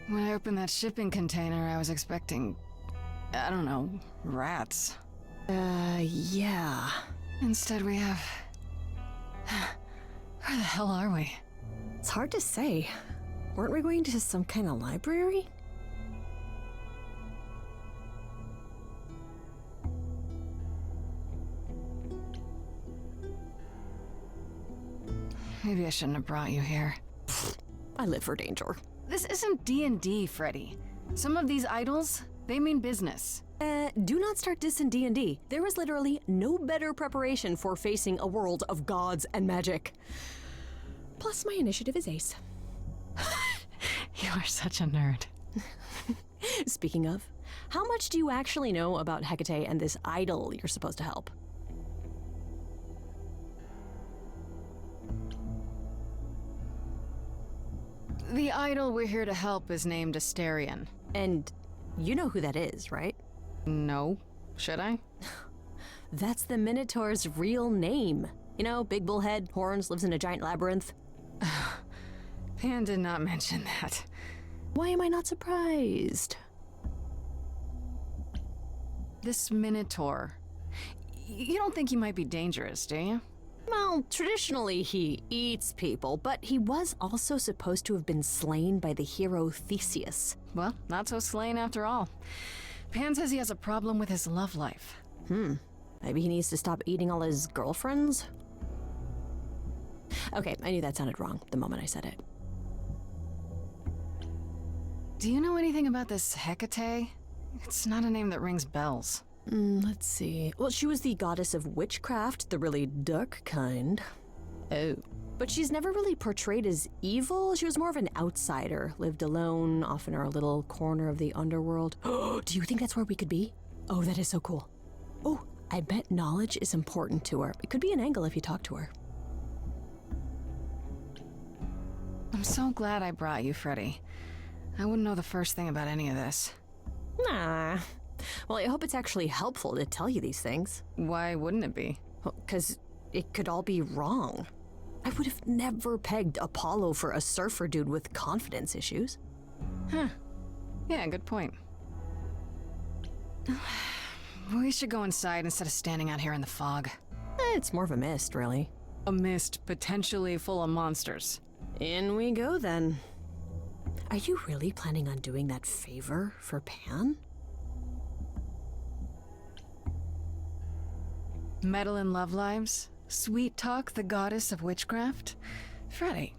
When I opened that shipping container, I was expecting, I don't know, rats. Yeah. Instead we have... Where the hell are we? It's hard to say. Weren't we going to some kind of library? Maybe I shouldn't have brought you here. I live for danger. This isn't D&D, Freddy. Some of these idols, they mean business. Do not start dissing D&D. There is literally no better preparation for facing a world of gods and magic. Plus, my initiative is ace. You are such a nerd. Speaking of, how much do you actually know about Hecate and this idol you're supposed to help? The idol we're here to help is named Asterion. And you know who that is, right? No. Should I? That's the Minotaur's real name. You know, big bullhead, horns, lives in a giant labyrinth. Pan did not mention that. Why am I not surprised? This Minotaur. You don't think he might be dangerous, do you? Well, traditionally he eats people, but he was also supposed to have been slain by the hero Theseus. Well, not so slain after all. Pan says he has a problem with his love life. Maybe he needs to stop eating all his girlfriends? Okay, I knew that sounded wrong the moment I said it. Do you know anything about this Hecate? It's not a name that rings bells. Let's see. Well, she was the goddess of witchcraft, the really dark kind. Oh. But she's never really portrayed as evil. She was more of an outsider, lived alone, off in her little corner of the underworld. Do you think that's where we could be? Oh, that is so cool. Oh, I bet knowledge is important to her. It could be an angle if you talk to her. I'm so glad I brought you, Freddy. I wouldn't know the first thing about any of this. Nah. Well, I hope it's actually helpful to tell you these things. Why wouldn't it be? Well, 'cause it could all be wrong. I would have never pegged Apollo for a surfer dude with confidence issues. Huh. Yeah, good point. We should go inside instead of standing out here in the fog. It's more of a mist, really. A mist potentially full of monsters. In we go, then. Are you really planning on doing that favor for Pan? Meddle in love lives? Sweet Talk, the goddess of witchcraft? Freddy,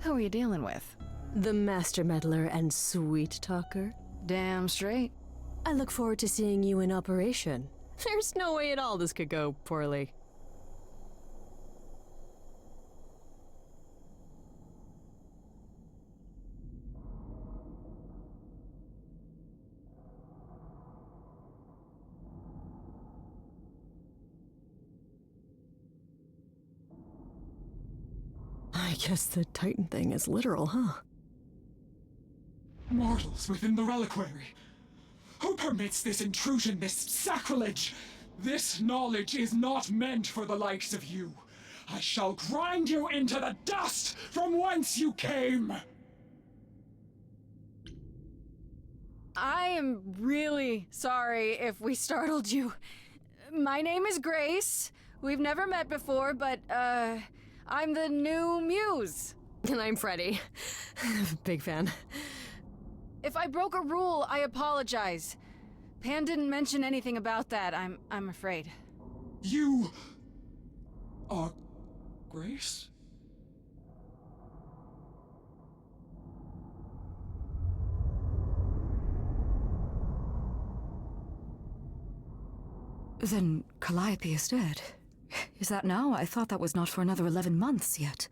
who are you dealing with? The master meddler and sweet talker. Damn straight. I look forward to seeing you in operation. There's no way at all this could go poorly. I guess the Titan thing is literal, huh? Mortals within the reliquary. Who permits this intrusion, this sacrilege? This knowledge is not meant for the likes of you. I shall grind you into the dust from whence you came! I am really sorry if we startled you. My name is Grace. We've never met before, but, I'm the new Muse. And I'm Freddy. Big fan. If I broke a rule, I apologize. Pan didn't mention anything about that, I'm afraid. You... are... Grace? Then Calliope is dead. Is that now? I thought that was not for another 11 months yet.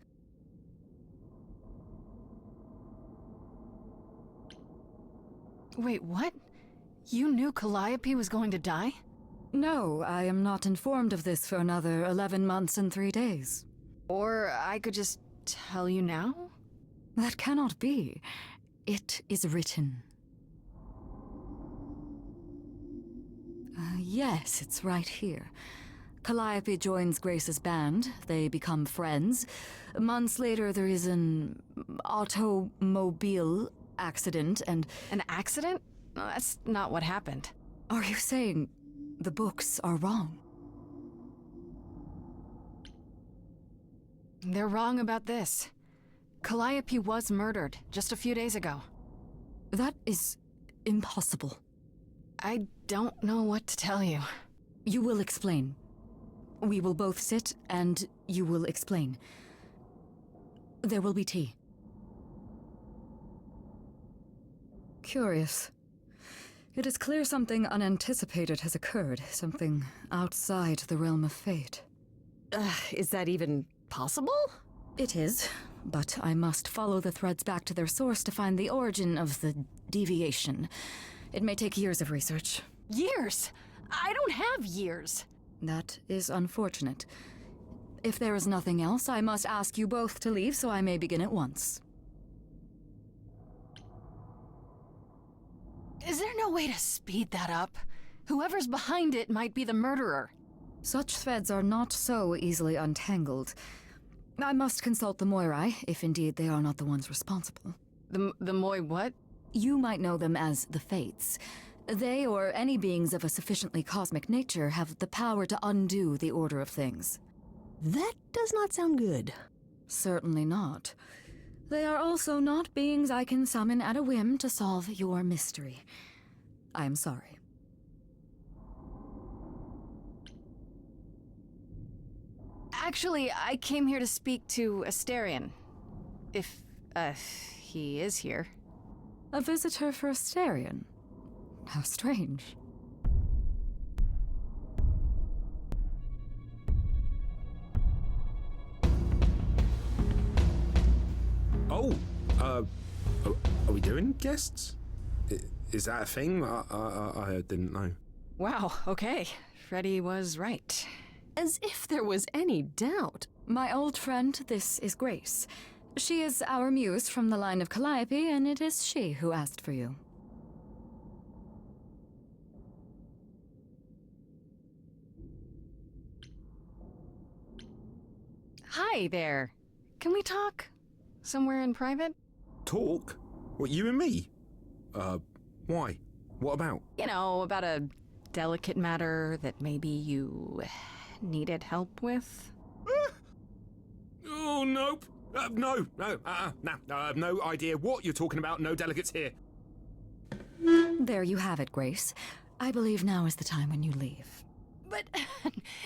Wait, what? You knew Calliope was going to die? No, I am not informed of this for another 11 months and 3 days. Or I could just tell you now? That cannot be. It is written. Yes, it's right here. Calliope joins Grace's band. They become friends. Months later, there is an automobile accident and... An accident? No, that's not what happened. Are you saying the books are wrong? They're wrong about this. Calliope was murdered just a few days ago. That is impossible. I don't know what to tell you. You will explain. We will both sit and you will explain. There will be tea. Curious. It is clear something unanticipated has occurred, something outside the realm of fate. Is that even possible? It is, but I must follow the threads back to their source to find the origin of the deviation. It may take years of research. Years? I don't have years. That is unfortunate. If there is nothing else, I must ask you both to leave so I may begin at once. Is there no way to speed that up? Whoever's behind it might be the murderer. Such threads are not so easily untangled. I must consult the Moirai, if indeed they are not the ones responsible. The Moi what? You might know them as the Fates. They, or any beings of a sufficiently cosmic nature, have the power to undo the order of things. That does not sound good. Certainly not. They are also not beings I can summon at a whim to solve your mystery. I am sorry. Actually, I came here to speak to Asterion. If, he is here. A visitor for Asterion? How strange. Are we doing guests? Is that a thing? I didn't know. Wow, okay. Freddy was right. As if there was any doubt. My old friend, this is Grace. She is our muse from the line of Calliope, and it is she who asked for you. Hi there. Can we talk? Somewhere in private? Talk? What, you and me? Why? What about? You know, about a delicate matter that maybe you needed help with? Oh, nope. No, I have no idea what you're talking about. No delegates here. There you have it, Grace. I believe now is the time when you leave. But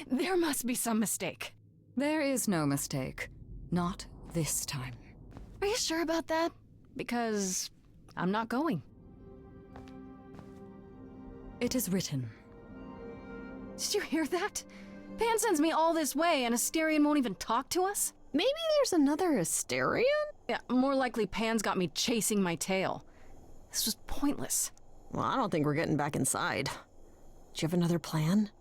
there must be some mistake. There is no mistake. Not this time. Are you sure about that? Because I'm not going. It is written. Did you hear that? Pan sends me all this way and Asterion won't even talk to us? Maybe there's another Asterion? Yeah, more likely Pan's got me chasing my tail. This was pointless. Well, I don't think we're getting back inside. Do you have another plan?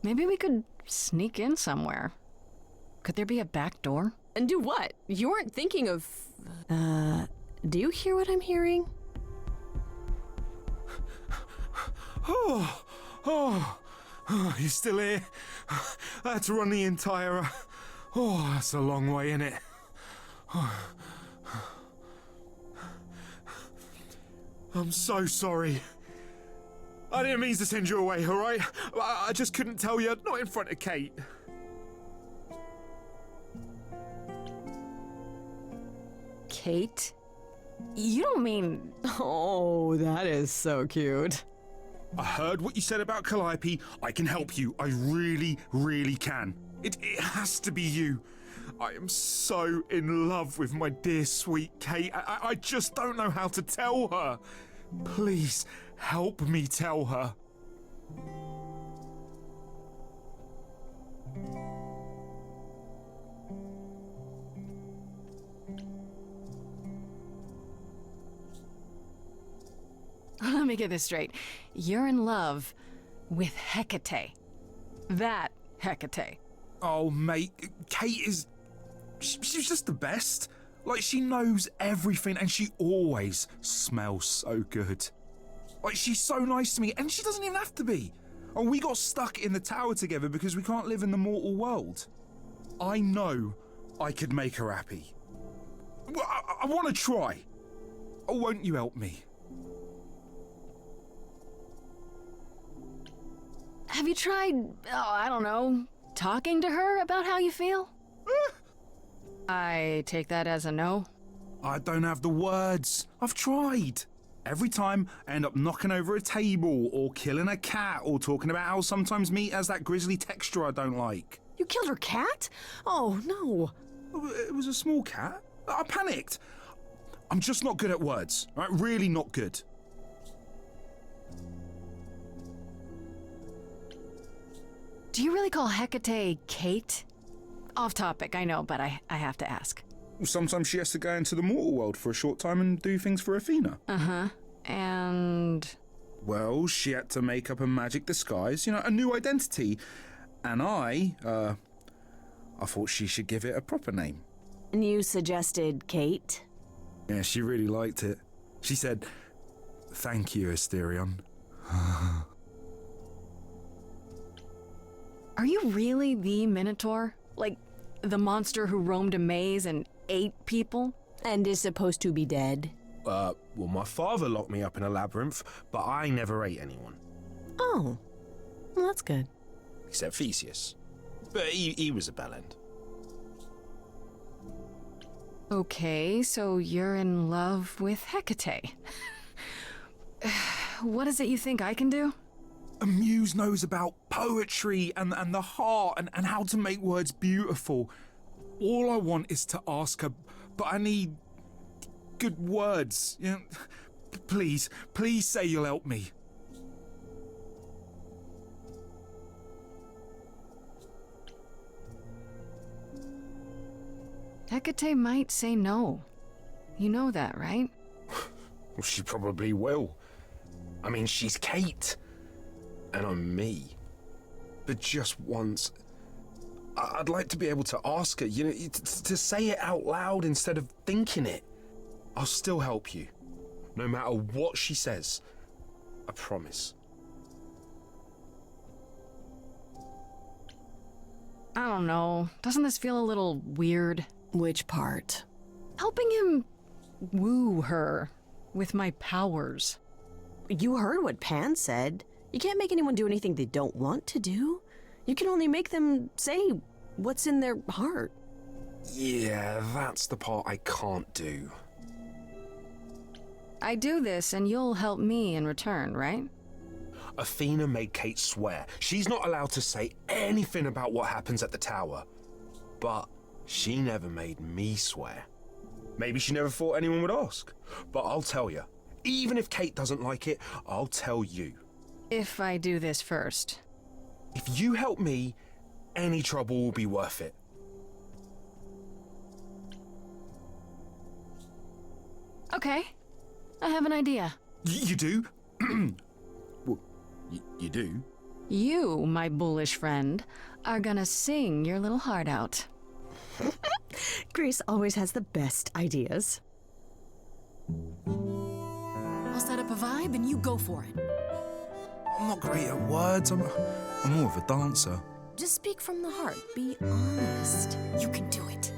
Maybe we could sneak in somewhere. Could there be a back door? And do what? You weren't thinking of... do you hear what I'm hearing? Oh, you still here? I had to run the entire... Oh, that's a long way, innit? I'm so sorry. I didn't mean to send you away, alright? I just couldn't tell you, not in front of Kate. Kate? You don't mean... Oh, that is so cute. I heard what you said about Calliope. I can help you. I really, really can. It has to be you. I am so in love with my dear sweet Kate. I just don't know how to tell her. Please, help me tell her. Let me get this straight. You're in love with Hecate. That Hecate. Oh, mate, Kate is... She's just the best. Like, she knows everything and she always smells so good. Like, she's so nice to me and she doesn't even have to be. Oh, we got stuck in the tower together because we can't live in the mortal world. I know I could make her happy. Well, I want to try. Oh, won't you help me? Have you tried, I don't know, talking to her about how you feel? I take that as a no. I don't have the words. I've tried. Every time I end up knocking over a table or killing a cat or talking about how sometimes meat has that grisly texture I don't like. You killed her cat? Oh, no. It was a small cat. I panicked. I'm just not good at words, right? Really not good. Do you really call Hecate Kate? Off topic, I know, but I have to ask. Sometimes she has to go into the mortal world for a short time and do things for Athena. Uh-huh. And... Well, she had to make up a magic disguise, you know, a new identity. And I thought she should give it a proper name. And you suggested Kate? Yeah, she really liked it. She said, "Thank you, Asterion." Are you really the Minotaur? Like, the monster who roamed a maze and ate people? And is supposed to be dead? Well, my father locked me up in a labyrinth, but I never ate anyone. Oh, well, that's good. Except Theseus. But he was a bellend. Okay, so you're in love with Hecate. What is it you think I can do? Muse knows about poetry and the heart and how to make words beautiful. All I want is to ask her, but I need good words. You know, please say you'll help me. Hecate might say no. You know that, right? Well, she probably will. I mean, she's Kate. And I'm me. But just once, I'd like to be able to ask her, you know, to say it out loud instead of thinking it. I'll still help you, no matter what she says. I promise. I don't know. Doesn't this feel a little weird? Which part? Helping him woo her with my powers. You heard what Pan said. You can't make anyone do anything they don't want to do. You can only make them say what's in their heart. Yeah, that's the part I can't do. I do this and you'll help me in return, right? Athena made Kate swear she's not allowed to say anything about what happens at the tower. But she never made me swear. Maybe she never thought anyone would ask. But I'll tell you, even if Kate doesn't like it, I'll tell you. If I do this first. If you help me, any trouble will be worth it. Okay. I have an idea. You do? Well, you do? You, my bullish friend, are gonna sing your little heart out. Grace always has the best ideas. I'll set up a vibe and you go for it. I'm not great at words. I'm more of a dancer. Just speak from the heart. Be honest. You can do it.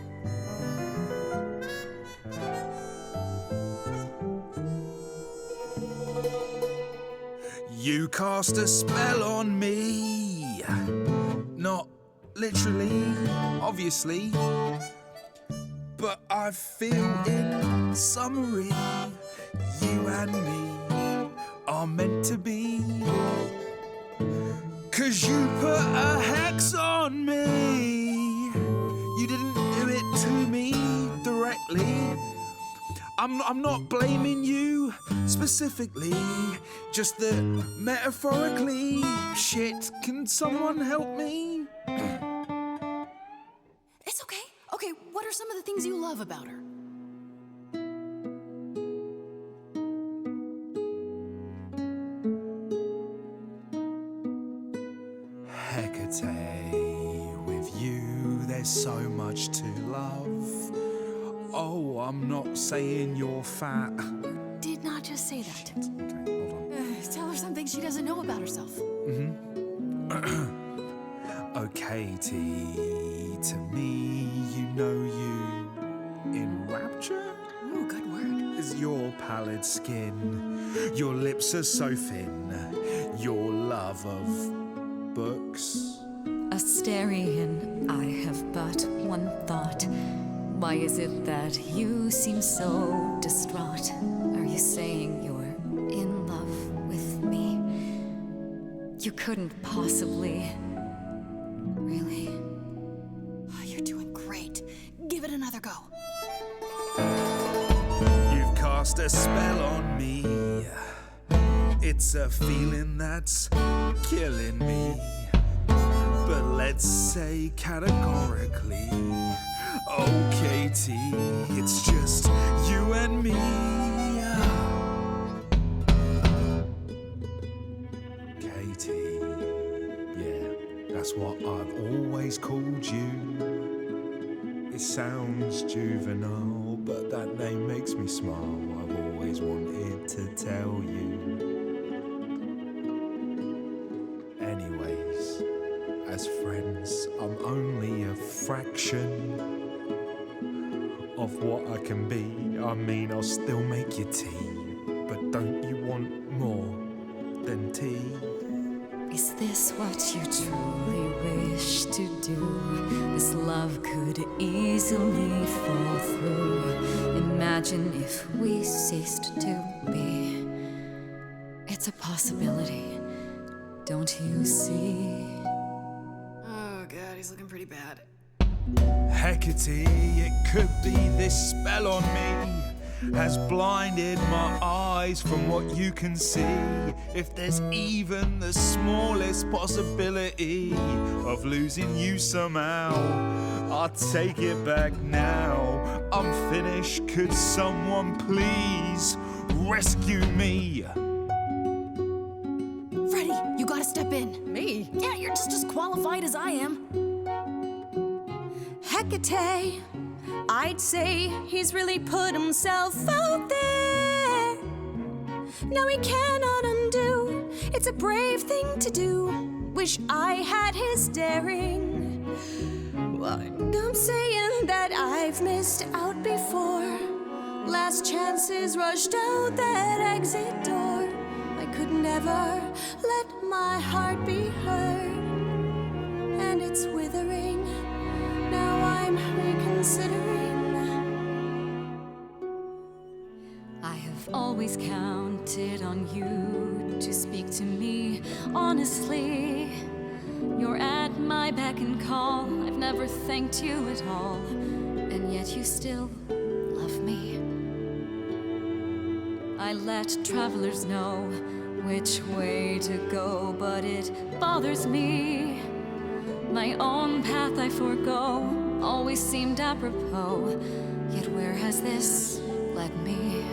You cast a spell on me. Not literally, obviously. But I feel in summary, you and me are meant to be. 'Cause you put a hex on me. You didn't do it to me directly. I'm not blaming you specifically, just that metaphorically. Shit, can someone help me? It's okay. Okay, what are some of the things you love about her? Hecate, with you there's so much to love. Oh, I'm not saying you're fat. Did not just say that. Okay, hold on. Tell her something she doesn't know about herself. Oh, Katie, to me, you know you enrapture Ooh, good word. is your pallid skin. Your lips are so thin. Your love of books. Asterion, I have but one thought. Why is it that you seem so distraught? Are you saying you're in love with me? You couldn't possibly. Really? Oh, you're doing great. Give it another go. You've cast a spell on me. It's a feeling that's killing me. But let's say categorically, oh Katie, it's just you and me. Katie, yeah, that's what I've always called you. It sounds juvenile, but that name makes me smile. I've always wanted to tell you. Anyways, as friends, I'm only a fraction of what I can be. I mean, I'll still make you tea, but don't you want more than tea? Is this what you truly wish to do? This love could easily fall through. Imagine if we ceased to be. It's a possibility, don't you see? Oh, God, he's looking pretty bad. Hecate, it could be this spell on me has blinded my eyes from what you can see. If there's even the smallest possibility of losing you somehow, I'll take it back now. I'm finished, could someone please rescue me? Freddie, you gotta step in. Me? Yeah, you're just as qualified as I am. Hecate, I'd say he's really put himself out there. Now he cannot undo. It's a brave thing to do. Wish I had his daring. Well, I'm saying that I've missed out before. Last chances rushed out that exit door. I could never let my heart be heard, and it's withering. Now I'm reconsidering. I have always counted on you to speak to me honestly. You're at my beck and call. I've never thanked you at all, and yet you still love me. I let travelers know which way to go, but it bothers me. My own path I forego, always seemed apropos. Yet where has this led me?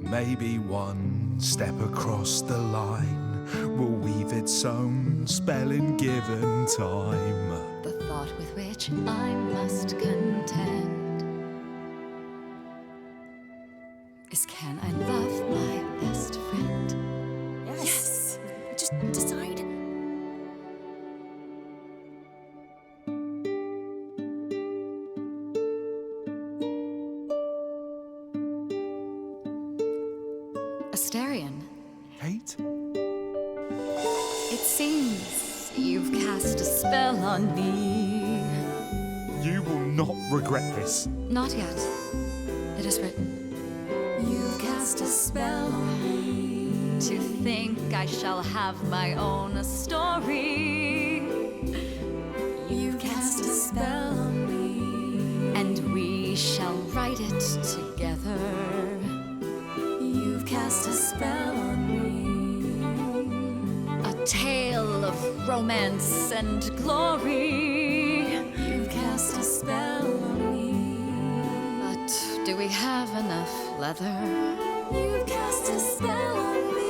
Maybe one step across the line will weave its own spell in given time. The thought with which I must contend is, can I love my best friend? Yes. Just decide. Asterion, Kate? it seems you've cast a spell on me. You will not regret this. Not yet. It is written. You've cast a spell on me. To think I shall have my own story. You've cast a spell on me. And we shall write it together. You've cast a spell on me. A tale of romance and glory. You've cast a spell on me. But do we have enough leather? You've cast a spell on me.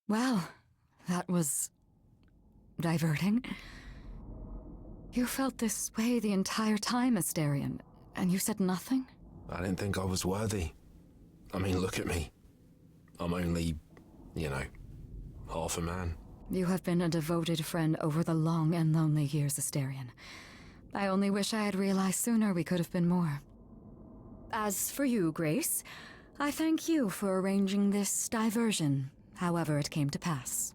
Well, that was diverting. You felt this way the entire time, Asterion, and you said nothing? I didn't think I was worthy. I mean, look at me. I'm only, half a man. You have been a devoted friend over the long and lonely years, Asterion. I only wish I had realized sooner we could have been more. As for you, Grace, I thank you for arranging this diversion, however it came to pass.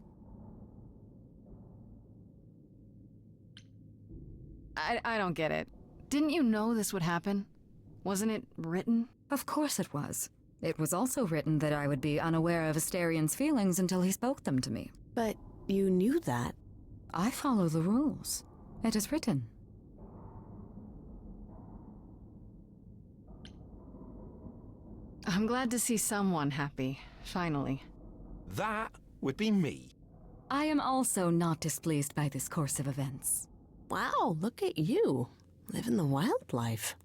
I don't get it. Didn't you know this would happen? Wasn't it written? Of course it was. It was also written that I would be unaware of Asterion's feelings until he spoke them to me. But you knew that. I follow the rules. It is written. I'm glad to see someone happy, finally. That would be me. I am also not displeased by this course of events. Wow, look at you. Living the wild life.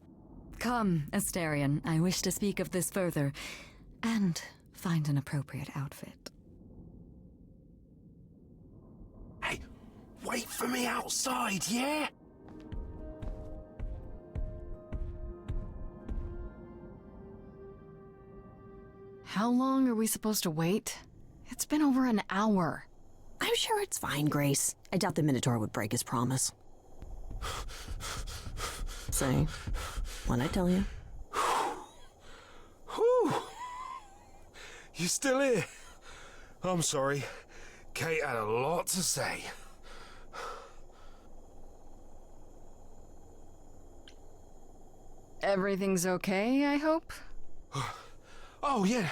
Come, Asterion, I wish to speak of this further, and find an appropriate outfit. Hey, wait for me outside, yeah? How long are we supposed to wait? It's been over an hour. I'm sure it's fine, Grace. I doubt the Minotaur would break his promise. Say, what'd I tell you? Whew. You still here? I'm sorry. Kate had a lot to say. Everything's okay, I hope? Oh, yeah.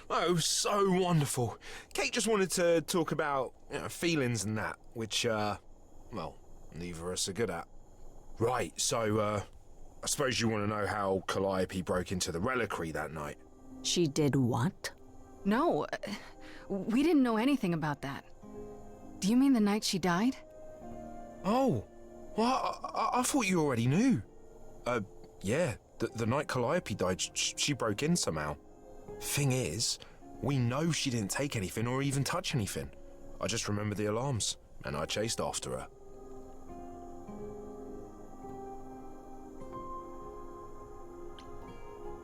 Oh, it was so wonderful. Kate just wanted to talk about feelings and that, which, well, neither of us are good at. Right, so, I suppose you want to know how Calliope broke into the reliquary that night. She did what? No, we didn't know anything about that. Do you mean the night she died? Oh, well, I thought you already knew. Yeah, the night Calliope died, she broke in somehow. Thing is, we know she didn't take anything or even touch anything. I just remember the alarms, and I chased after her.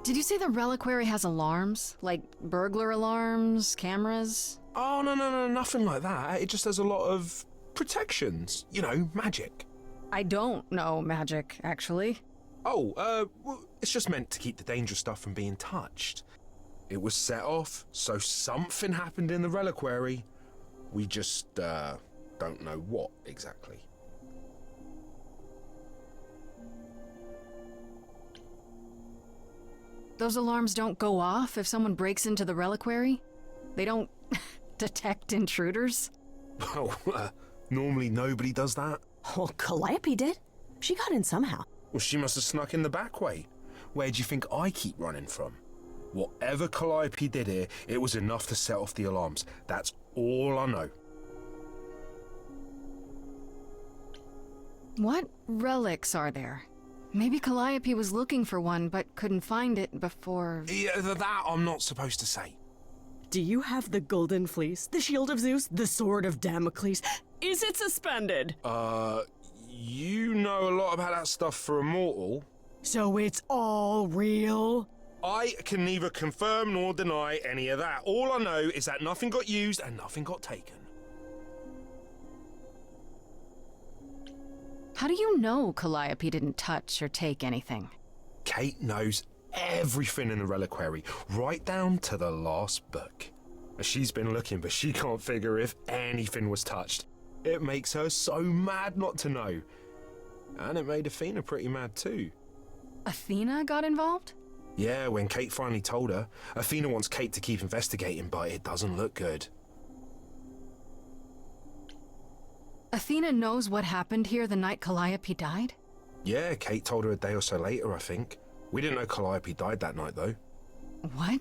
Did you say the reliquary has alarms? Like burglar alarms, cameras? Oh, no, nothing like that. It just has a lot of protections. Magic. I don't know magic, actually. Oh, well, it's just meant to keep the dangerous stuff from being touched. It was set off, so something happened in the reliquary. We just, don't know what exactly. Those alarms don't go off if someone breaks into the reliquary? They don't detect intruders? Well, normally nobody does that. Well, Calliope did. She got in somehow. Well, she must have snuck in the back way. Where do you think I keep running from? Whatever Calliope did here, it was enough to set off the alarms. That's all I know. What relics are there? Maybe Calliope was looking for one, but couldn't find it before... Yeah, that I'm not supposed to say. Do you have the golden fleece, the shield of Zeus, the sword of Damocles? Is it suspended? You know a lot about that stuff for a mortal. So it's all real? I can neither confirm nor deny any of that. All I know is that nothing got used and nothing got taken. How do you know Calliope didn't touch or take anything? Kate knows everything in the reliquary, right down to the last book. She's been looking, but she can't figure if anything was touched. It makes her so mad not to know. And it made Athena pretty mad too. Athena got involved? Yeah, when Kate finally told her, Athena wants Kate to keep investigating, but it doesn't look good. Athena knows what happened here the night Calliope died? Yeah, Kate told her a day or so later, I think. We didn't know Calliope died that night, though. What?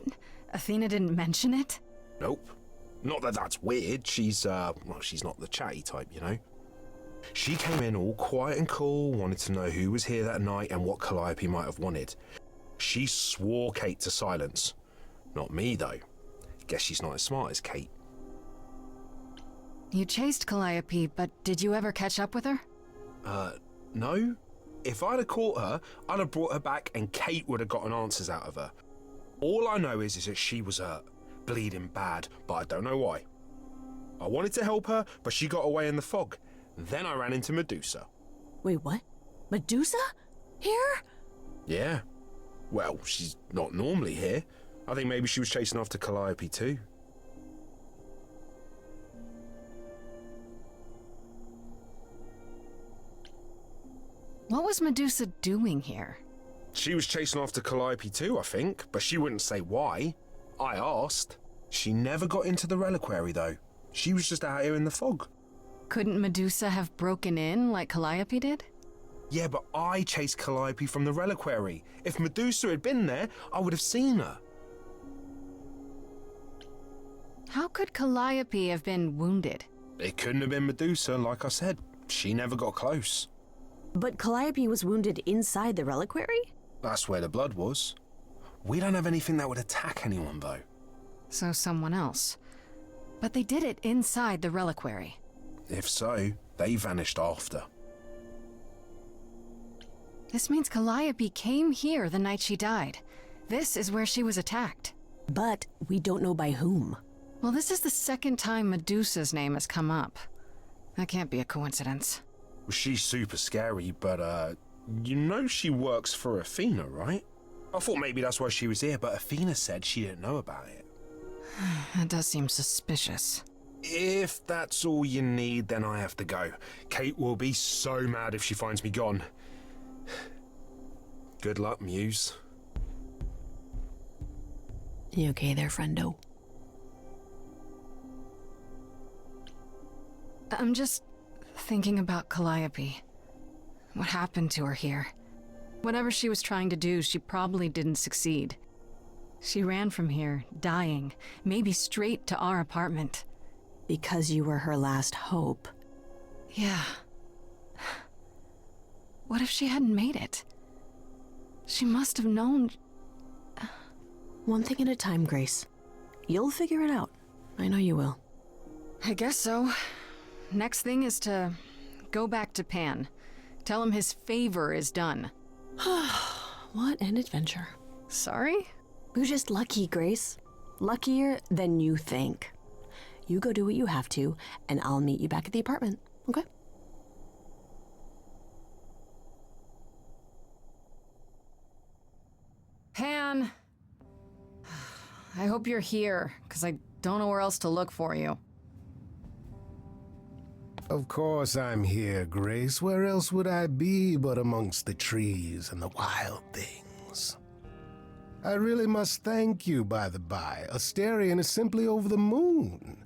Athena didn't mention it? Nope. Not that that's weird. She's not the chatty type, She came in all quiet and cool, wanted to know who was here that night and what Calliope might have wanted. She swore Kate to silence. Not me, though. Guess she's not as smart as Kate. You chased Calliope, but did you ever catch up with her? No? If I'd have caught her, I'd have brought her back and Kate would have gotten answers out of her. All I know is that she was hurt, bleeding bad, but I don't know why. I wanted to help her, but she got away in the fog. Then I ran into Medusa. Wait, what? Medusa? Here? Yeah. Well, she's not normally here. I think maybe she was chasing after Calliope too. What was Medusa doing here? She was chasing after Calliope too, I think, but she wouldn't say why. I asked. She never got into the reliquary though. She was just out here in the fog. Couldn't Medusa have broken in like Calliope did? Yeah, but I chased Calliope from the reliquary. If Medusa had been there, I would have seen her. How could Calliope have been wounded? It couldn't have been Medusa, like I said. She never got close. But Calliope was wounded inside the reliquary? That's where the blood was. We don't have anything that would attack anyone, though. So someone else. But they did it inside the reliquary. If so, they vanished after. This means Calliope came here the night she died. This is where she was attacked. But we don't know by whom. Well, this is the second time Medusa's name has come up. That can't be a coincidence. She's super scary, but, you know she works for Athena, right? I thought maybe that's why she was here, but Athena said she didn't know about it. That does seem suspicious. If that's all you need, then I have to go. Kate will be so mad if she finds me gone. Good luck, Muse. You okay there, friendo? I'm just thinking about Calliope. What happened to her here? Whatever she was trying to do, she probably didn't succeed. She ran from here, dying, maybe straight to our apartment. Because you were her last hope. Yeah. What if she hadn't made it? She must have known. One thing at a time, Grace. You'll figure it out. I know you will. I guess so. Next thing is to go back to Pan. Tell him his favor is done. What an adventure. Sorry? You're just lucky, Grace. Luckier than you think. You go do what you have to, and I'll meet you back at the apartment, okay? Pan! I hope you're here, because I don't know where else to look for you. Of course I'm here, Grace. Where else would I be but amongst the trees and the wild things? I really must thank you, by the by. Asterion is simply over the moon,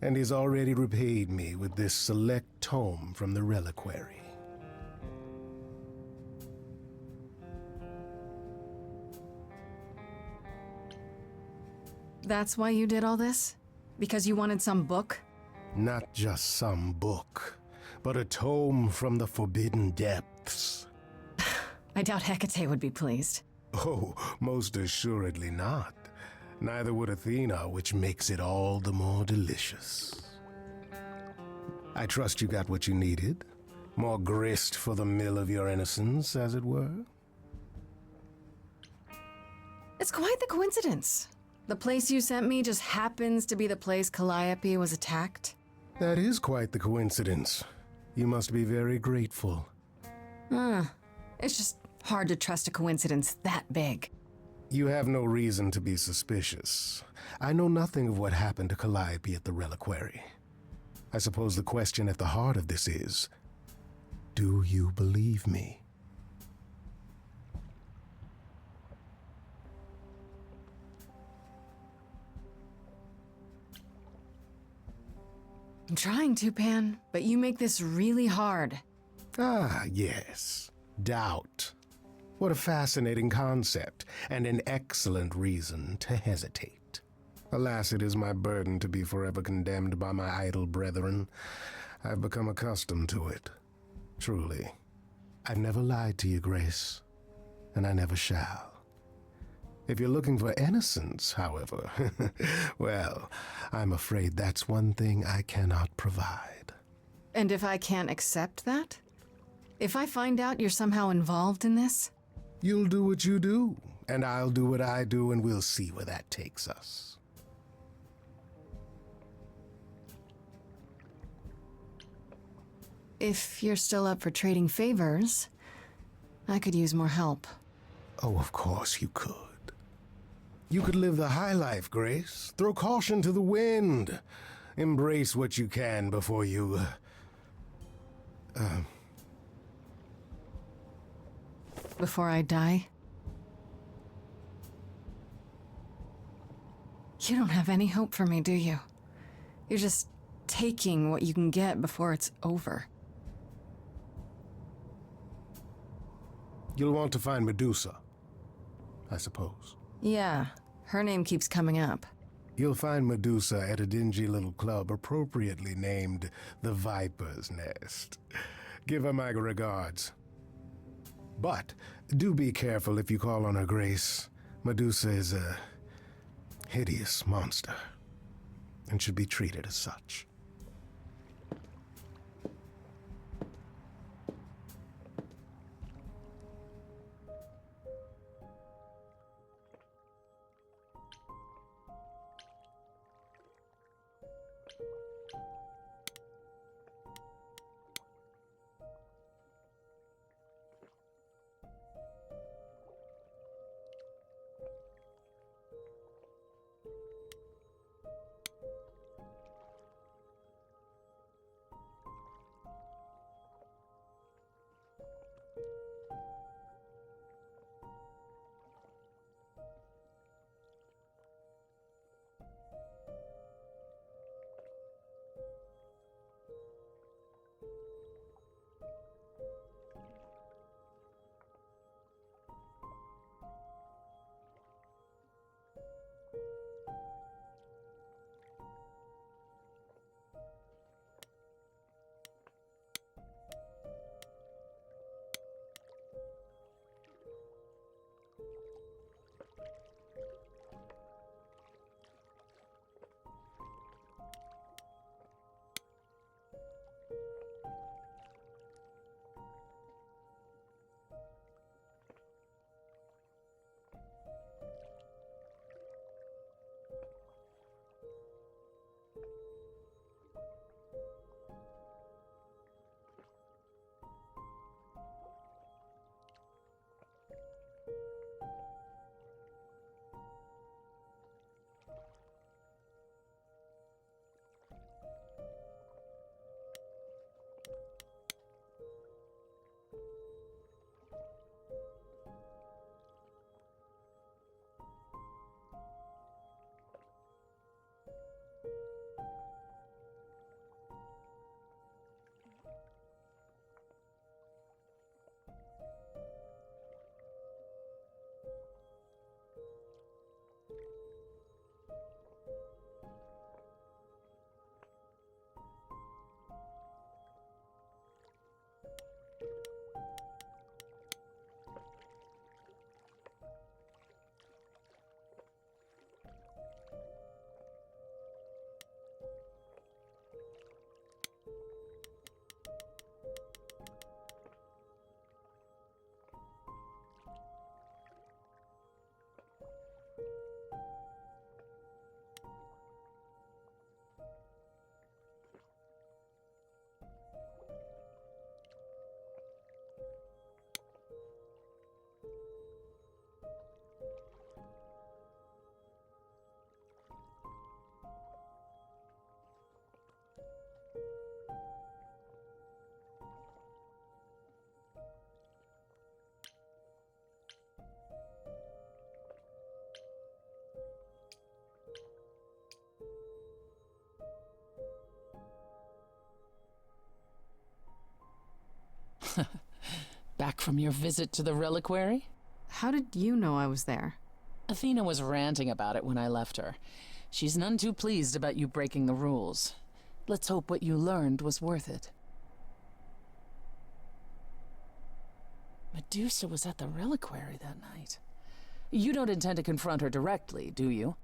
and he's already repaid me with this select tome from the reliquary. That's why you did all this? Because you wanted some book? Not just some book, but a tome from the forbidden depths. I doubt Hecate would be pleased. Oh, most assuredly not. Neither would Athena, which makes it all the more delicious. I trust you got what you needed. More grist for the mill of your innocence, as it were. It's quite the coincidence. The place you sent me just happens to be the place Calliope was attacked. That is quite the coincidence. You must be very grateful. It's just hard to trust a coincidence that big. You have no reason to be suspicious. I know nothing of what happened to Calliope at the reliquary. I suppose the question at the heart of this is, do you believe me? I'm trying to, Pan, but you make this really hard. Ah, yes. Doubt. What a fascinating concept, and an excellent reason to hesitate. Alas, it is my burden to be forever condemned by my idle brethren. I've become accustomed to it. Truly. I've never lied to you, Grace, and I never shall. If you're looking for innocence, however, well, I'm afraid that's one thing I cannot provide. And if I can't accept that? If I find out you're somehow involved in this, You'll do what you do, and I'll do what I do, and we'll see where that takes us. if you're still up for trading favors, I could use more help. Oh, of course you could. You could live the high life, Grace. Throw caution to the wind. Embrace what you can before you... Before I die? You don't have any hope for me, do you? You're just taking what you can get before it's over. You'll want to find Medusa, I suppose. Yeah, her name keeps coming up. You'll find Medusa at a dingy little club appropriately named the Viper's Nest. Give her my regards. But do be careful if you call on her, Grace. Medusa is a hideous monster and should be treated as such. Back from your visit to the reliquary? How did you know I was there? Athena was ranting about it when I left her. She's none too pleased about you breaking the rules. Let's hope what you learned was worth it. Medusa was at the reliquary that night. You don't intend to confront her directly, do you?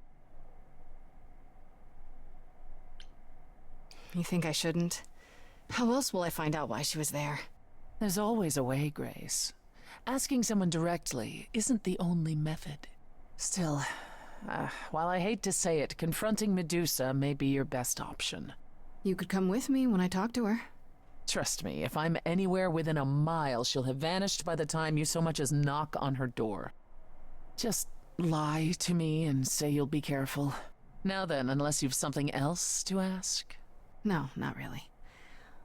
You think I shouldn't? How else will I find out why she was there? There's always a way, Grace. Asking someone directly isn't the only method. Still, while I hate to say it, confronting Medusa may be your best option. You could come with me when I talk to her. Trust me, if I'm anywhere within a mile, she'll have vanished by the time you so much as knock on her door. Just lie to me and say you'll be careful. Now then, unless you've something else to ask? No, not really.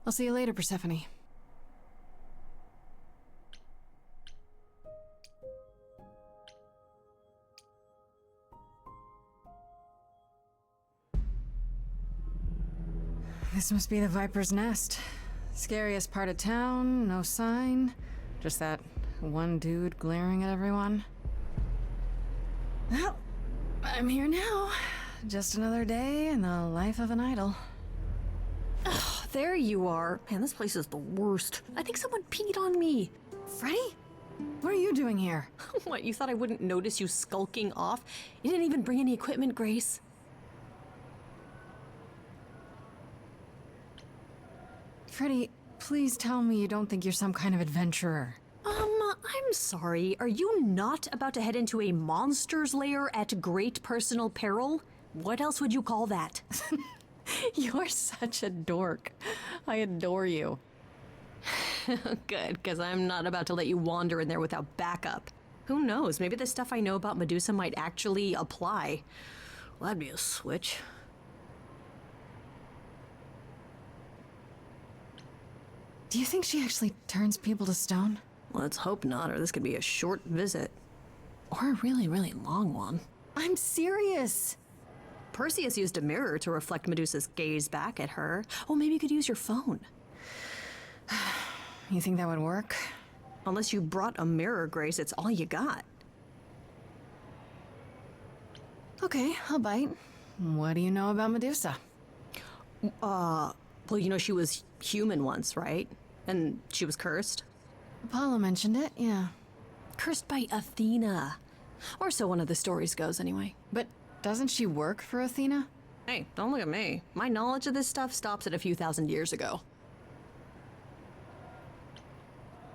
I'll see you later, Persephone. This must be the Viper's Nest. Scariest part of town, no sign. Just that one dude glaring at everyone. Well, I'm here now. Just another day in the life of an idol. Ugh, there you are. Man, this place is the worst. I think someone peed on me. Freddy? What are you doing here? What, you thought I wouldn't notice you skulking off? You didn't even bring any equipment, Grace. Freddy, please tell me you don't think you're some kind of adventurer. I'm sorry. Are you not about to head into a monster's lair at great personal peril? What else would you call that? You're such a dork. I adore you. Good, because I'm not about to let you wander in there without backup. Who knows? Maybe the stuff I know about Medusa might actually apply. Well, that'd be a switch. Do you think she actually turns people to stone? Let's hope not, or this could be a short visit. Or a really, really long one. I'm serious. Perseus used a mirror to reflect Medusa's gaze back at her. Oh, maybe you could use your phone. You think that would work? Unless you brought a mirror, Grace, it's all you got. Okay, I'll bite. What do you know about Medusa? Well, you know she was human once, right? And she was cursed? Apollo mentioned it, yeah. Cursed by Athena. Or so one of the stories goes, anyway. But doesn't she work for Athena? Hey, don't look at me. My knowledge of this stuff stops at a few thousand years ago.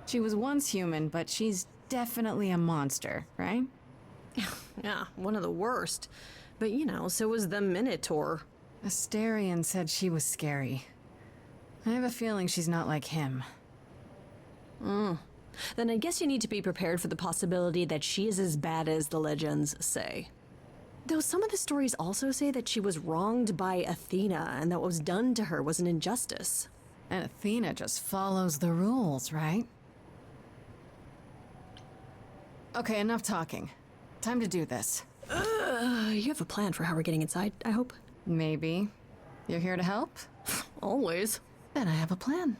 She was once human, but she's definitely a monster, right? Yeah, one of the worst. But you know, so was the Minotaur. Asterion said she was scary. I have a feeling she's not like him. Then I guess you need to be prepared for the possibility that she is as bad as the legends say. Though some of the stories also say that she was wronged by Athena and that what was done to her was an injustice. And Athena just follows the rules, right? Okay, enough talking. Time to do this. You have a plan for how we're getting inside, I hope? Maybe. You're here to help? Always. Then I have a plan.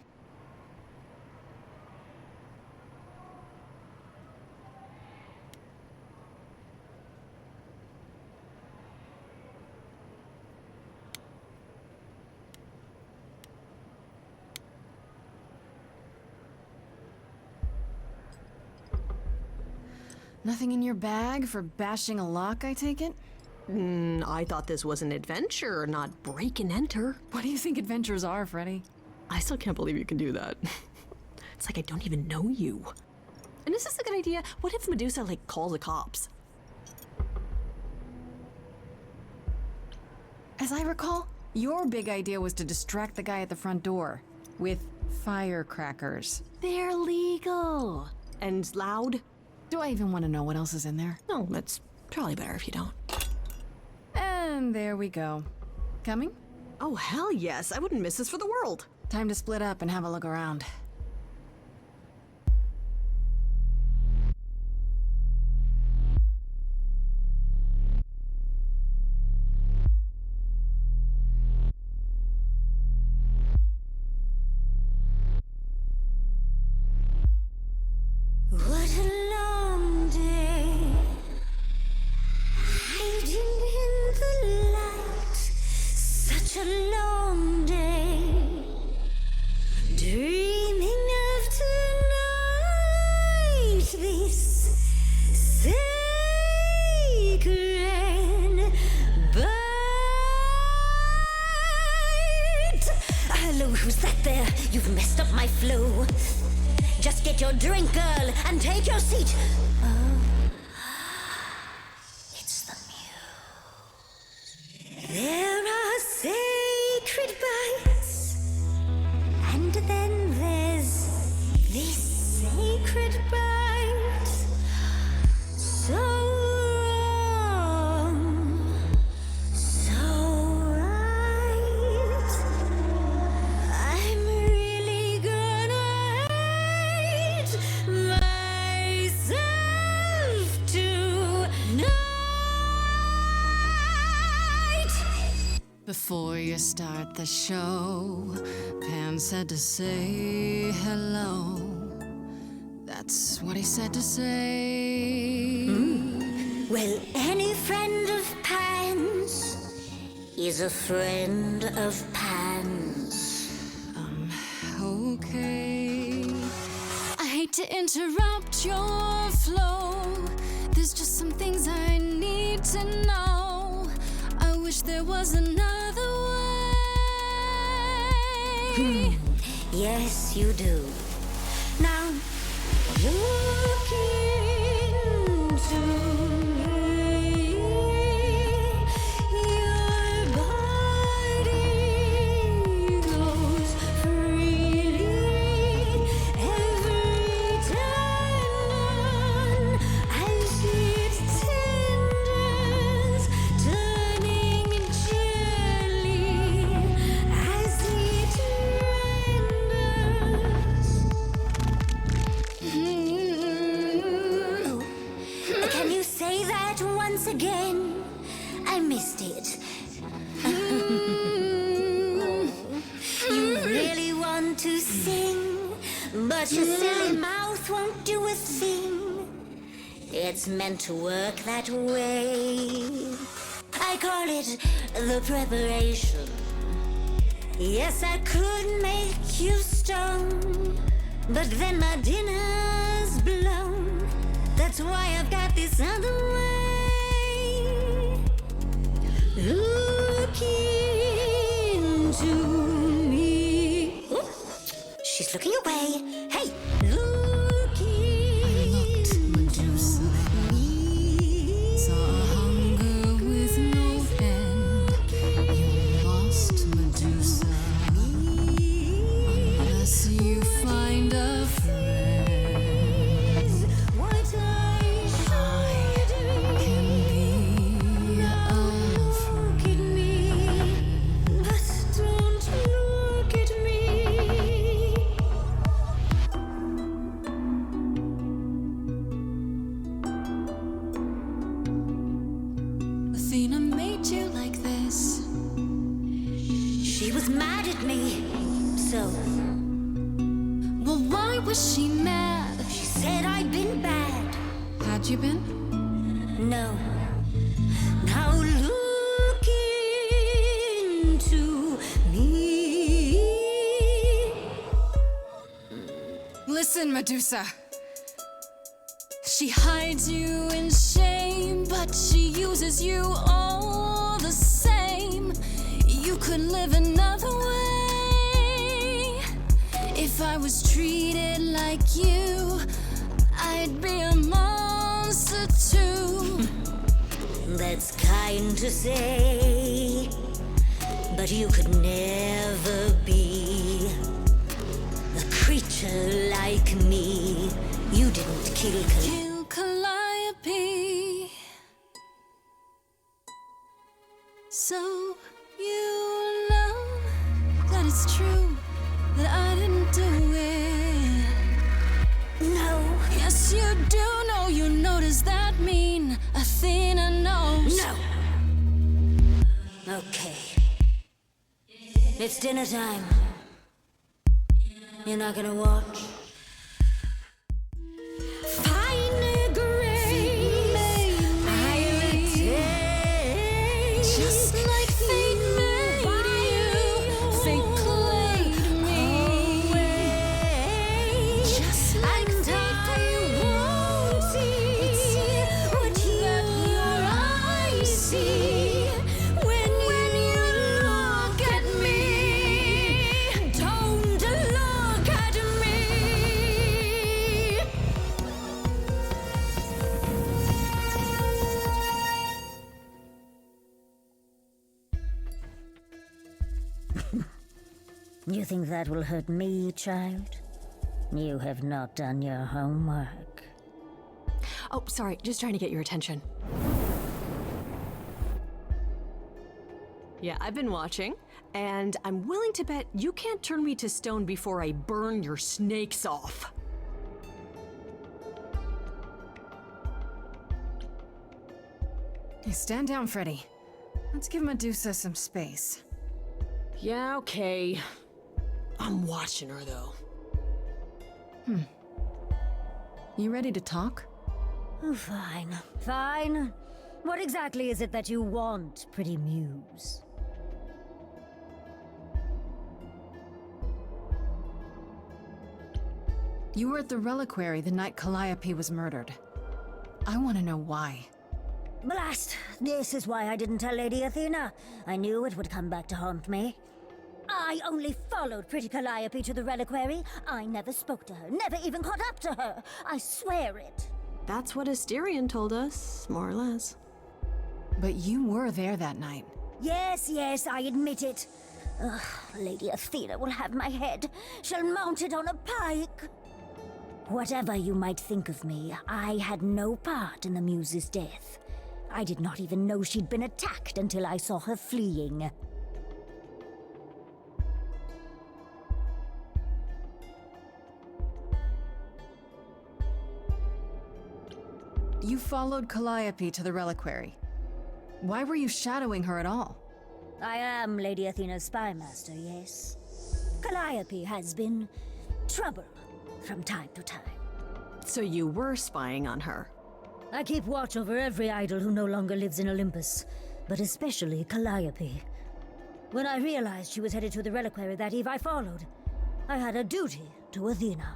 Nothing in your bag for bashing a lock, I take it? I thought this was an adventure, not break and enter. What do you think adventures are, Freddy? I still can't believe you can do that. It's like I don't even know you. And is this a good idea? What if Medusa, calls the cops? As I recall, your big idea was to distract the guy at the front door with firecrackers. They're legal. And loud? Do I even want to know what else is in there? No, that's probably better if you don't. And there we go. Coming? Oh, hell yes. I wouldn't miss this for the world. Time to split up and have a look around. What a long day, hiding in the light. Such a long day, dreaming of tonight. This sacred bite. Hello, who's that there? You've messed up my flow. get your drink, girl, and take your seat. Oh, it's the Muse. There are sacred bites, and then there's this sacred bite. So wrong, so right. I'm really gonna hate myself tonight. Before you start the show, Pan said to say hello. That's what he said to say. Well, any friend of Pan's is a friend of Pan's. Okay. I hate to interrupt your flow. There's just some things I need to know. I wish there was another way. Yes, you do. Now, look into me. Your body goes freely every time as it tenders, turning gently as it renders. Can you say that once again? I missed it. You really want to sing, but your silly mouth won't do a thing. It's meant to work that way. I call it the preparation. Yes, I could make you stone, but then my dinner's blown. That's why I've got this other way. Look into me. Ooh, she's looking away. Hey, look into me. Saw hunger with no end. You lost Medusa. Unless you find a friend. What I should Can be a look at me, but don't look at me. Athena made you like this. She was mad at me, so Well, why was she mad? she said I'd been bad. Had you been? No. Now look into me. Listen, Medusa. She hides you in shame, but she uses you all the same. You could live another way. If I was treated like you, I'd be a monster too. That's kind to say, but you could never be a creature like me. You didn't kill Kill Calliope. So you know that it's true that I didn't do it. No, Yes, you do know. You know, does that mean Athena knows? no. Okay. It's dinner time. You're not gonna watch? Fine grace, I'll take. Just like fate made you, fate played me. Just like And I won't see what your eyes see when you look at me. Don't look at me. You think that will hurt me, child? You have not done your homework. Oh, sorry, just trying to get your attention. Yeah, I've been watching, and I'm willing to bet you can't turn me to stone before I burn your snakes off. Hey, stand down, Freddy. Let's give Medusa some space. Yeah, okay. I'm watching her, though. You ready to talk? Oh, fine. Fine. What exactly is it that you want, pretty Muse? You were at the reliquary the night Calliope was murdered. I want to know why. Blast! This is why I didn't tell Lady Athena. I knew it would come back to haunt me. I only followed pretty Calliope to the reliquary. I never spoke to her, never even caught up to her. I swear it. That's what Asterion told us, more or less. But you were there that night. Yes, yes, I admit it. Ugh, Lady Athena will have my head. She'll mount it on a pike. Whatever you might think of me, I had no part in the Muse's death. I did not even know she'd been attacked until I saw her fleeing. You followed Calliope to the reliquary. Why were you shadowing her at all? I am Lady Athena's spy master, yes. Calliope has been trouble from time to time. So you were spying on her? I keep watch over every idol who no longer lives in Olympus, but especially Calliope. When I realized she was headed to the reliquary that eve, I followed. I had a duty to Athena.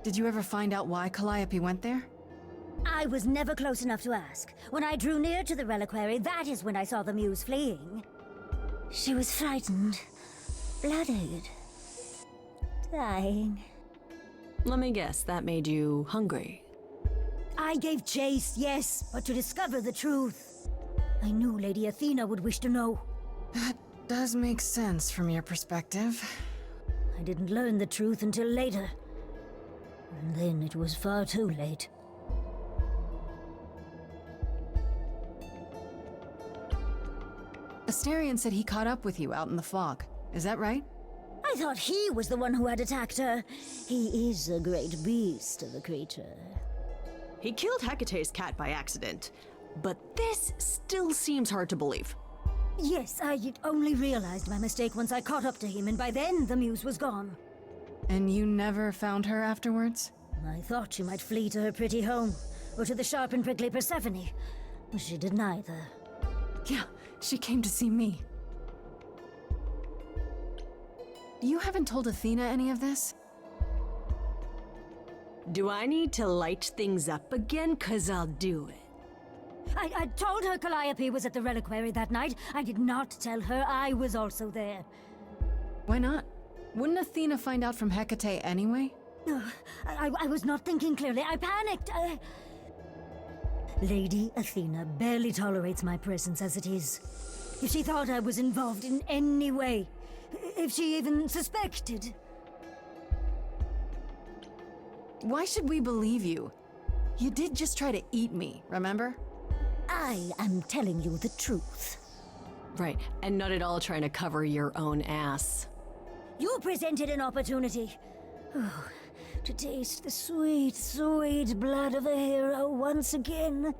Did you ever find out why Calliope went there? I was never close enough to ask. When I drew near to the reliquary, that is when I saw the Muse fleeing. She was frightened, bloodied, dying. Let me guess, that made you hungry. I gave chase, yes, but to discover the truth. I knew Lady Athena would wish to know. That does make sense from your perspective. I didn't learn the truth until later. And then it was far too late. Asterion said he caught up with you out in the fog. Is that right? I thought he was the one who had attacked her. He is a great beast of a creature. He killed Hecate's cat by accident, but this still seems hard to believe. Yes, I only realized my mistake once I caught up to him, and by then the Muse was gone. And you never found her afterwards? I thought she might flee to her pretty home, or to the sharp and prickly Persephone, but she did neither. Yeah, she came to see me. You haven't told Athena any of this? Do I need to light things up again? 'Cause I'll do it. I told her Calliope was at the reliquary that night. I did not tell her I was also there. Why not? Wouldn't Athena find out from Hecate anyway? I was not thinking clearly. I panicked. Lady Athena barely tolerates my presence as it is. If she thought I was involved in any way, if she even suspected... Why should we believe you? You did just try to eat me, remember? I am telling you the truth. Right, and not at all trying to cover your own ass. You presented an opportunity. Oh, to taste the sweet, sweet blood of a hero once again.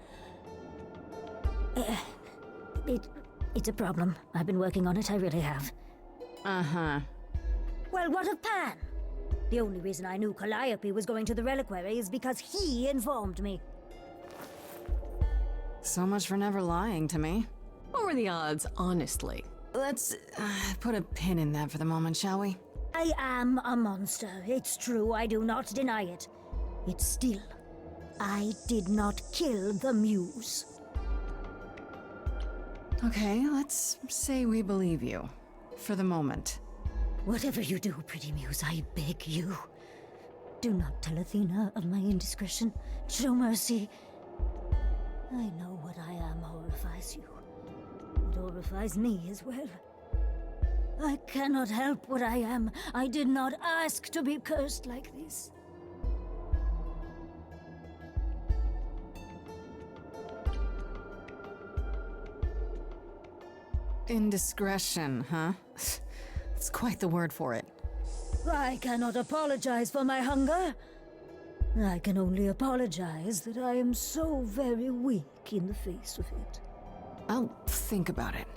It's a problem. I've been working on it, I really have. Uh-huh. Well, what of Pan? The only reason I knew Calliope was going to the reliquary is because he informed me. So much for never lying to me. What were the odds, honestly? Let's put a pin in that for the moment, shall we? I am a monster. It's true, I do not deny it. It's still, I did not kill the Muse. Okay, let's say we believe you. For the moment. Whatever you do, pretty Muse, I beg you. Do not tell Athena of my indiscretion. Show mercy. I know what I am horrifies you. It horrifies me as well. I cannot help what I am. I did not ask to be cursed like this. Indiscretion, huh? It's quite the word for it. I cannot apologize for my hunger. I can only apologize that I am so very weak in the face of it. I'll think about it.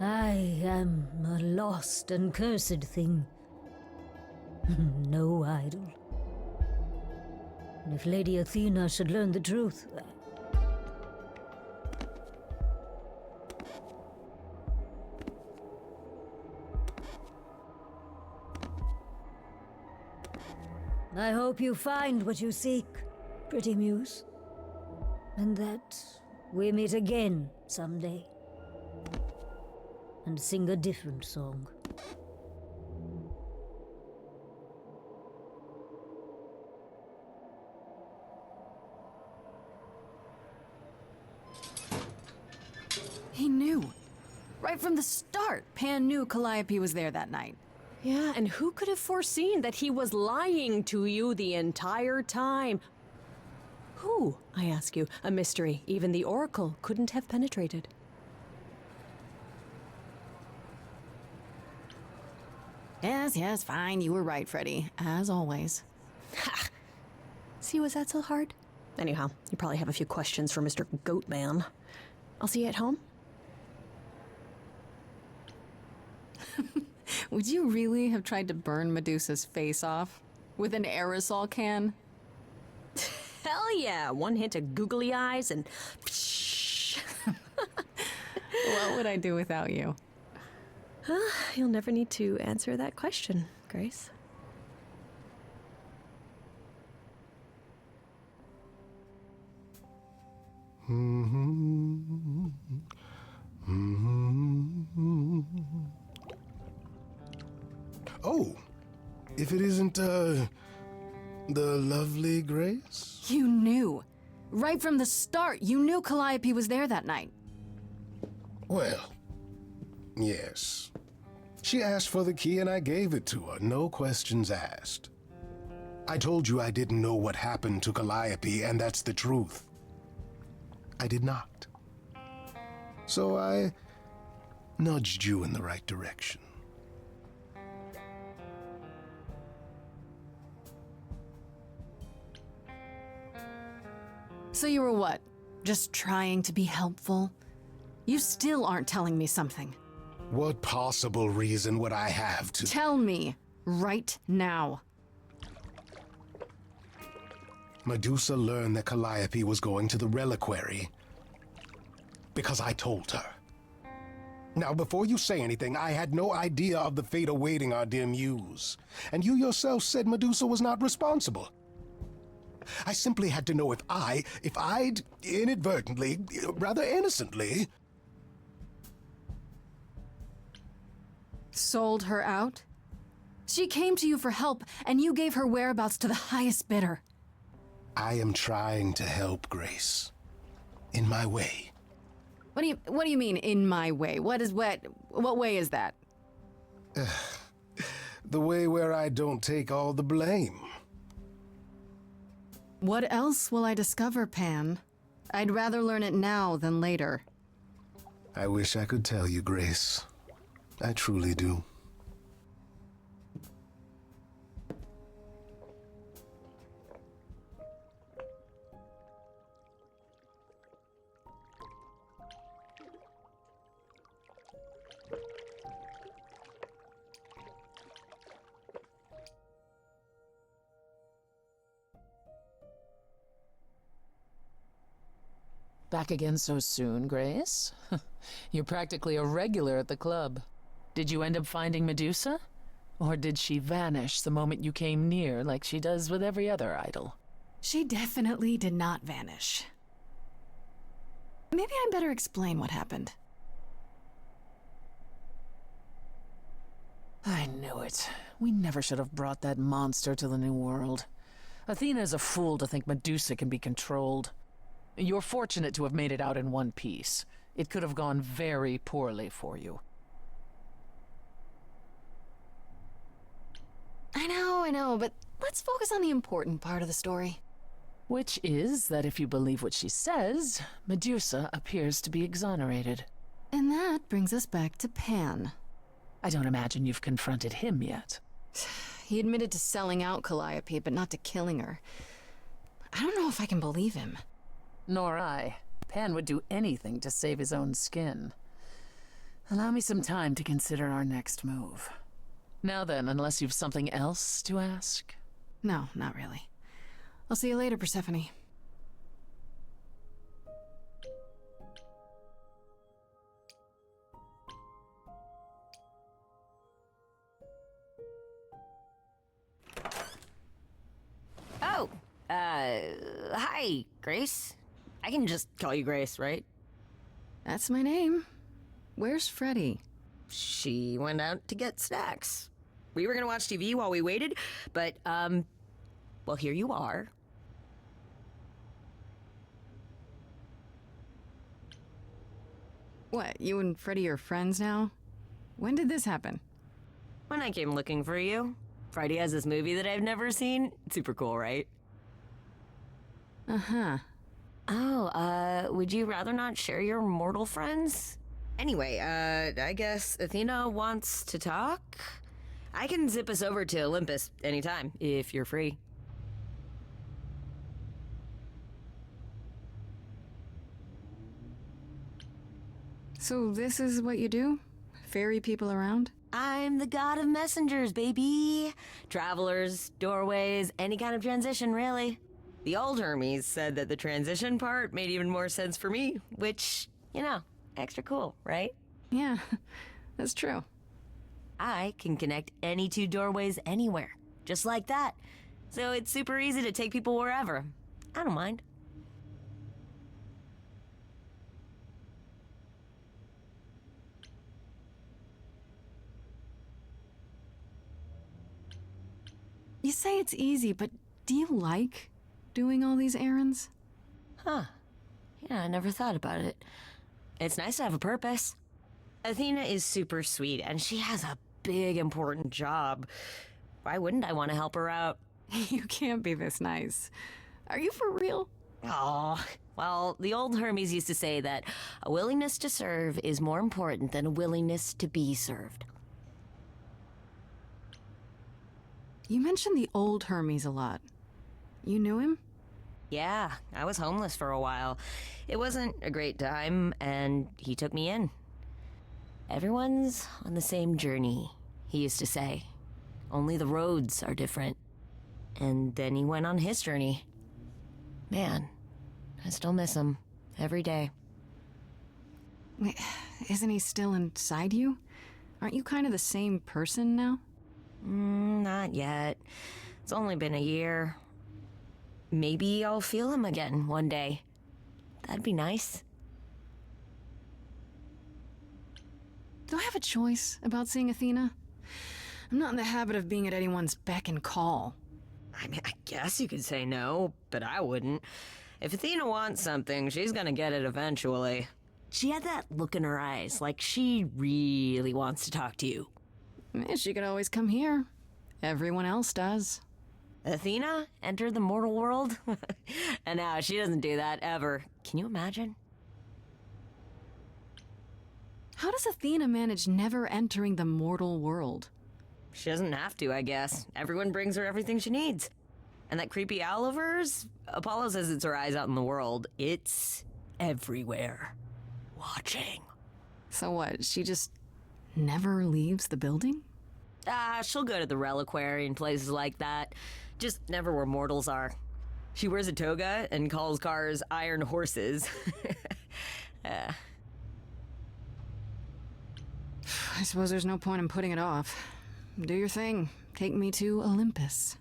I am a lost and cursed thing. No idol. And if Lady Athena should learn the truth... I hope you find what you seek, pretty Muse. And that we meet again someday. And sing a different song. He knew. Right from the start, Pan knew Calliope was there that night. Yeah, and who could have foreseen that he was lying to you the entire time? Who, I ask you, a mystery even the Oracle couldn't have penetrated. Yes, fine. You were right, Freddy. As always. Ha! See, was that so hard? Anyhow, you probably have a few questions for Mr. Goatman. I'll see you at home. Would you really have tried to burn Medusa's face off? With an aerosol can? Hell yeah! One hint of googly eyes and... What would I do without you? You'll never need to answer that question, Grace. Oh, if it isn't, the lovely Grace? You knew. Right from the start, you knew Calliope was there that night. Well, yes. She asked for the key and I gave it to her, no questions asked. I told you I didn't know what happened to Calliope, and that's the truth. I did not. So I nudged you in the right direction. So you were what? Just trying to be helpful? You still aren't telling me something. What possible reason would I have to— Tell me, right now. Medusa learned that Calliope was going to the reliquary because I told her. Now, before you say anything, I had no idea of the fate awaiting our dear Muse. And you yourself said Medusa was not responsible. I simply had to know if I'd inadvertently, rather innocently— Sold her out? She came to you for help, and you gave her whereabouts to the highest bidder. I am trying to help, Grace. In my way. What do you mean, in my way? What way is that? The way where I don't take all the blame. What else will I discover, Pan? I'd rather learn it now than later. I wish I could tell you, Grace. I truly do. Back again so soon, Grace? You're practically a regular at the club. Did you end up finding Medusa? Or did she vanish the moment you came near, like she does with every other idol? She definitely did not vanish. Maybe I better explain what happened. I knew it. We never should have brought that monster to the New World. Athena's a fool to think Medusa can be controlled. You're fortunate to have made it out in one piece. It could have gone very poorly for you. I know, but let's focus on the important part of the story. Which is that if you believe what she says, Medusa appears to be exonerated. And that brings us back to Pan. I don't imagine you've confronted him yet. He admitted to selling out Calliope, but not to killing her. I don't know if I can believe him. Nor I. Pan would do anything to save his own skin. Allow me some time to consider our next move. Now then, unless you've something else to ask? No, not really. I'll see you later, Persephone. Oh, hi, Grace. I can just call you Grace, right? That's my name. Where's Freddy? She went out to get snacks. We were gonna watch TV while we waited, but, well, here you are. What, you and Freddy are friends now? When did this happen? When I came looking for you. Friday has this movie that I've never seen. It's super cool, right? Uh-huh. Oh, would you rather not share your mortal friends? Anyway, I guess Athena wants to talk? I can zip us over to Olympus anytime, if you're free. So this is what you do? Ferry people around? I'm the god of messengers, baby. Travelers, doorways, any kind of transition, really. The old Hermes said that the transition part made even more sense for me, which, you know, extra cool, right? Yeah, that's true. I can connect any two doorways anywhere, just like that. So it's super easy to take people wherever. I don't mind. You say it's easy, but do you like doing all these errands? Huh. Yeah, I never thought about it. It's nice to have a purpose. Athena is super sweet, and she has a big, important job. Why wouldn't I want to help her out? You can't be this nice. Are you for real? Oh, well, the old Hermes used to say that a willingness to serve is more important than a willingness to be served. You mentioned the old Hermes a lot. You knew him? Yeah, I was homeless for a while. It wasn't a great time, and he took me in. Everyone's on the same journey, he used to say. Only the roads are different. And then he went on his journey. Man, I still miss him every day. Wait, isn't he still inside you? Aren't you kind of the same person now? Not yet. It's only been a year. Maybe I'll feel him again one day. That'd be nice. Do I have a choice about seeing Athena? I'm not in the habit of being at anyone's beck and call. I mean, I guess you could say no, but I wouldn't. If Athena wants something, she's gonna get it eventually. She had that look in her eyes, like she really wants to talk to you. She could always come here. Everyone else does. Athena entered the mortal world? And now she doesn't do that ever. Can you imagine? How does Athena manage never entering the mortal world? She doesn't have to, I guess. Everyone brings her everything she needs. And that creepy owl of hers? Apollo says it's her eyes out in the world. It's everywhere. Watching. So what, she just never leaves the building? She'll go to the reliquary and places like that. Just never where mortals are. She wears a toga and calls cars iron horses. I suppose there's no point in putting it off. Do your thing. Take me to Olympus.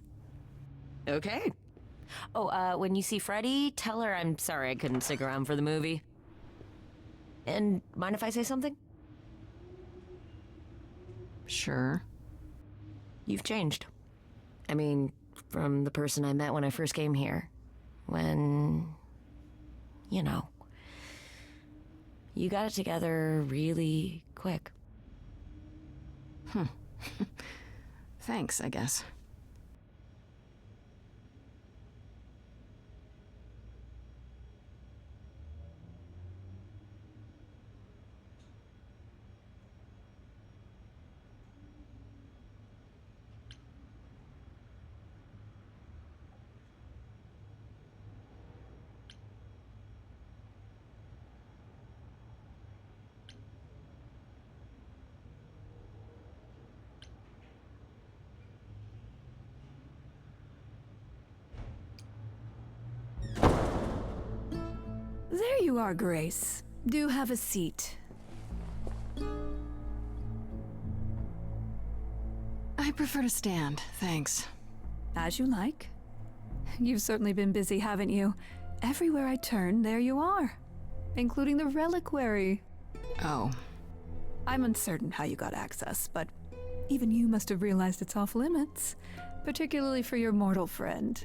Okay. Oh, when you see Freddy, tell her I'm sorry I couldn't stick around for the movie. And mind if I say something? Sure. You've changed. I mean, from the person I met when I first came here. When you know. You got it together really quick. Thanks, I guess. There you are, Grace. Do have a seat. I prefer to stand, thanks. As you like. You've certainly been busy, haven't you? Everywhere I turn, there you are. Including the reliquary. Oh. I'm uncertain how you got access, but even you must have realized it's off limits. Particularly for your mortal friend.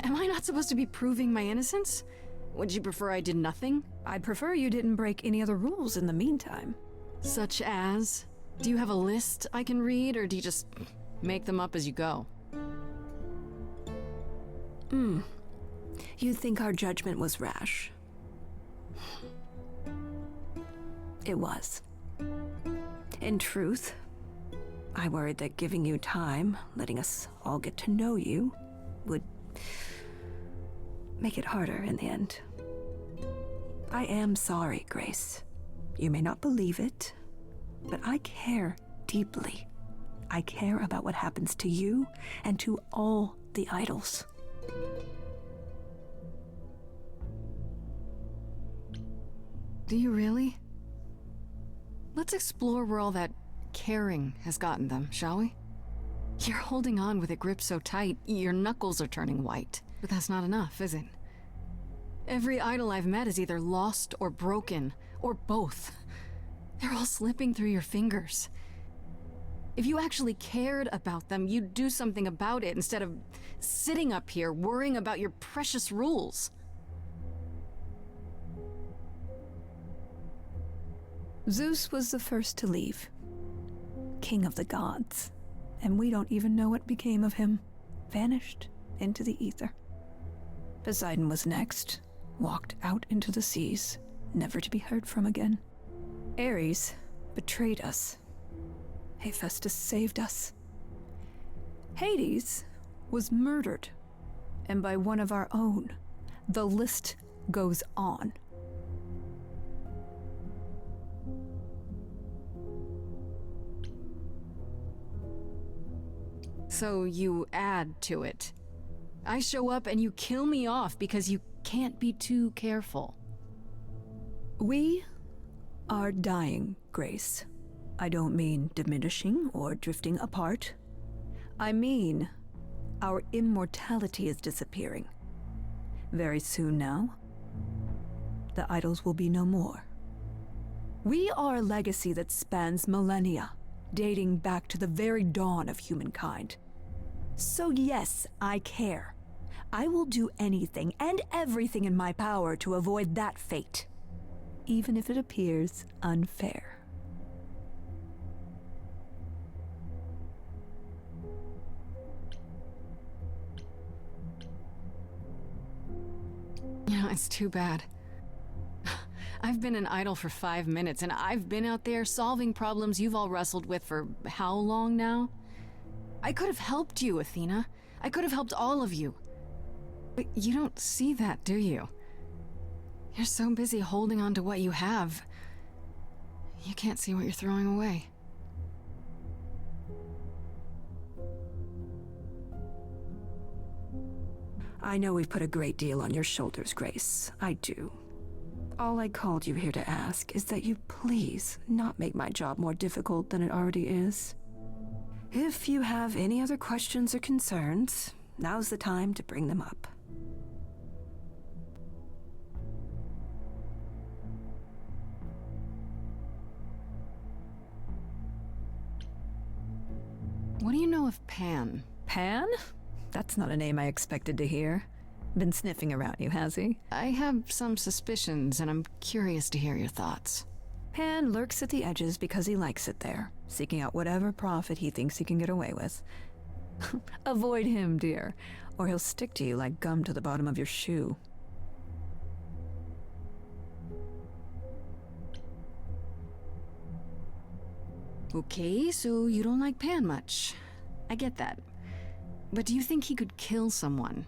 Am I not supposed to be proving my innocence? Would you prefer I did nothing? I'd prefer you didn't break any other rules in the meantime. Such as? Do you have a list I can read, or do you just make them up as you go? You think our judgment was rash? It was. In truth, I worried that giving you time, letting us all get to know you, would make it harder in the end. I am sorry, Grace. You may not believe it, but I care deeply. I care about what happens to you and to all the idols. Do you really? Let's explore where all that caring has gotten them, shall we? You're holding on with a grip so tight, your knuckles are turning white. But that's not enough, is it? Every idol I've met is either lost or broken, or both. They're all slipping through your fingers. If you actually cared about them, you'd do something about it instead of sitting up here worrying about your precious rules. Zeus was the first to leave. King of the gods. And we don't even know what became of him. Vanished into the ether. Poseidon was next. Walked out into the seas, never to be heard from again. Ares betrayed us. Hephaestus saved us. Hades was murdered. And by one of our own. The list goes on. So you add to it. I show up and you kill me off because you can't be too careful. We are dying, Grace. I don't mean diminishing or drifting apart. I mean, our immortality is disappearing. Very soon now, the idols will be no more. We are a legacy that spans millennia, dating back to the very dawn of humankind. So yes, I care. I will do anything and everything in my power to avoid that fate, even if it appears unfair. You know, it's too bad. I've been an idol for 5 minutes, and I've been out there solving problems you've all wrestled with for how long now? I could have helped you, Athena. I could have helped all of you. But you don't see that, do you? You're so busy holding on to what you have. You can't see what you're throwing away. I know we've put a great deal on your shoulders, Grace. I do. All I called you here to ask is that you please not make my job more difficult than it already is. If you have any other questions or concerns, now's the time to bring them up. What do you know of Pan? Pan? That's not a name I expected to hear. Been sniffing around you, has he? I have some suspicions, and I'm curious to hear your thoughts. Pan lurks at the edges because he likes it there, seeking out whatever profit he thinks he can get away with. Avoid him, dear, or he'll stick to you like gum to the bottom of your shoe. Okay, so you don't like Pan much. I get that. But do you think he could kill someone?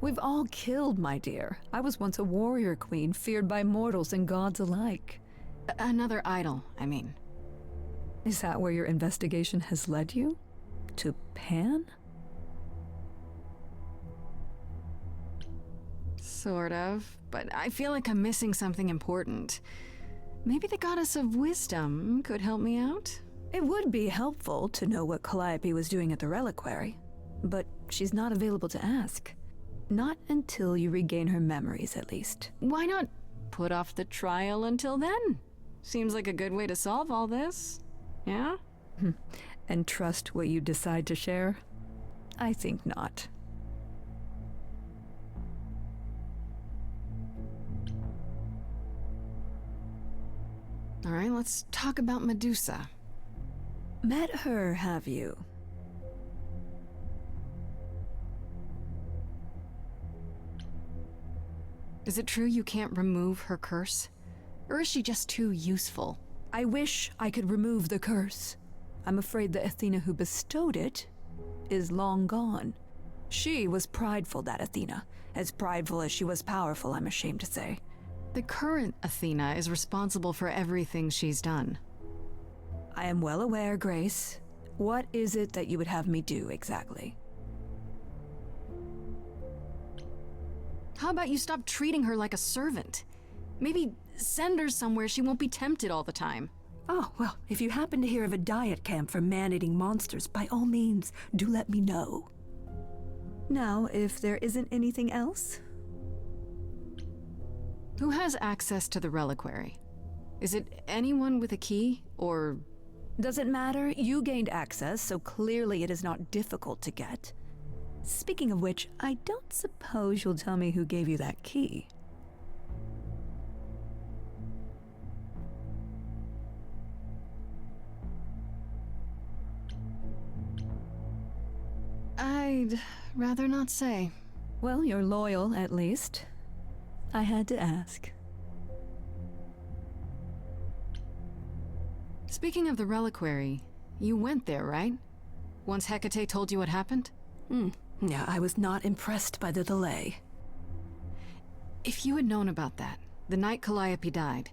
We've all killed, my dear. I was once a warrior queen, feared by mortals and gods alike. Another idol, I mean. Is that where your investigation has led you? To Pan? Sort of, but I feel like I'm missing something important. Maybe the goddess of wisdom could help me out? It would be helpful to know what Calliope was doing at the reliquary, but she's not available to ask. Not until you regain her memories, at least. Why not put off the trial until then? Seems like a good way to solve all this. Yeah? And trust what you decide to share? I think not. All right, let's talk about Medusa. Met her, have you? Is it true you can't remove her curse? Or is she just too useful? I wish I could remove the curse. I'm afraid the Athena who bestowed it is long gone. She was prideful, that Athena. As prideful as she was powerful, I'm ashamed to say. The current Athena is responsible for everything she's done. I am well aware, Grace. What is it that you would have me do exactly? How about you stop treating her like a servant? Maybe send her somewhere she won't be tempted all the time. Oh, well, if you happen to hear of a diet camp for man-eating monsters, by all means, do let me know. Now, if there isn't anything else? Who has access to the reliquary? Is it anyone with a key, or... Doesn't matter, you gained access, so clearly it is not difficult to get. Speaking of which, I don't suppose you'll tell me who gave you that key. I'd rather not say. Well, you're loyal, at least. I had to ask. Speaking of the reliquary, you went there, right? Once Hecate told you what happened? Yeah, I was not impressed by the delay. If you had known about that, the night Calliope died,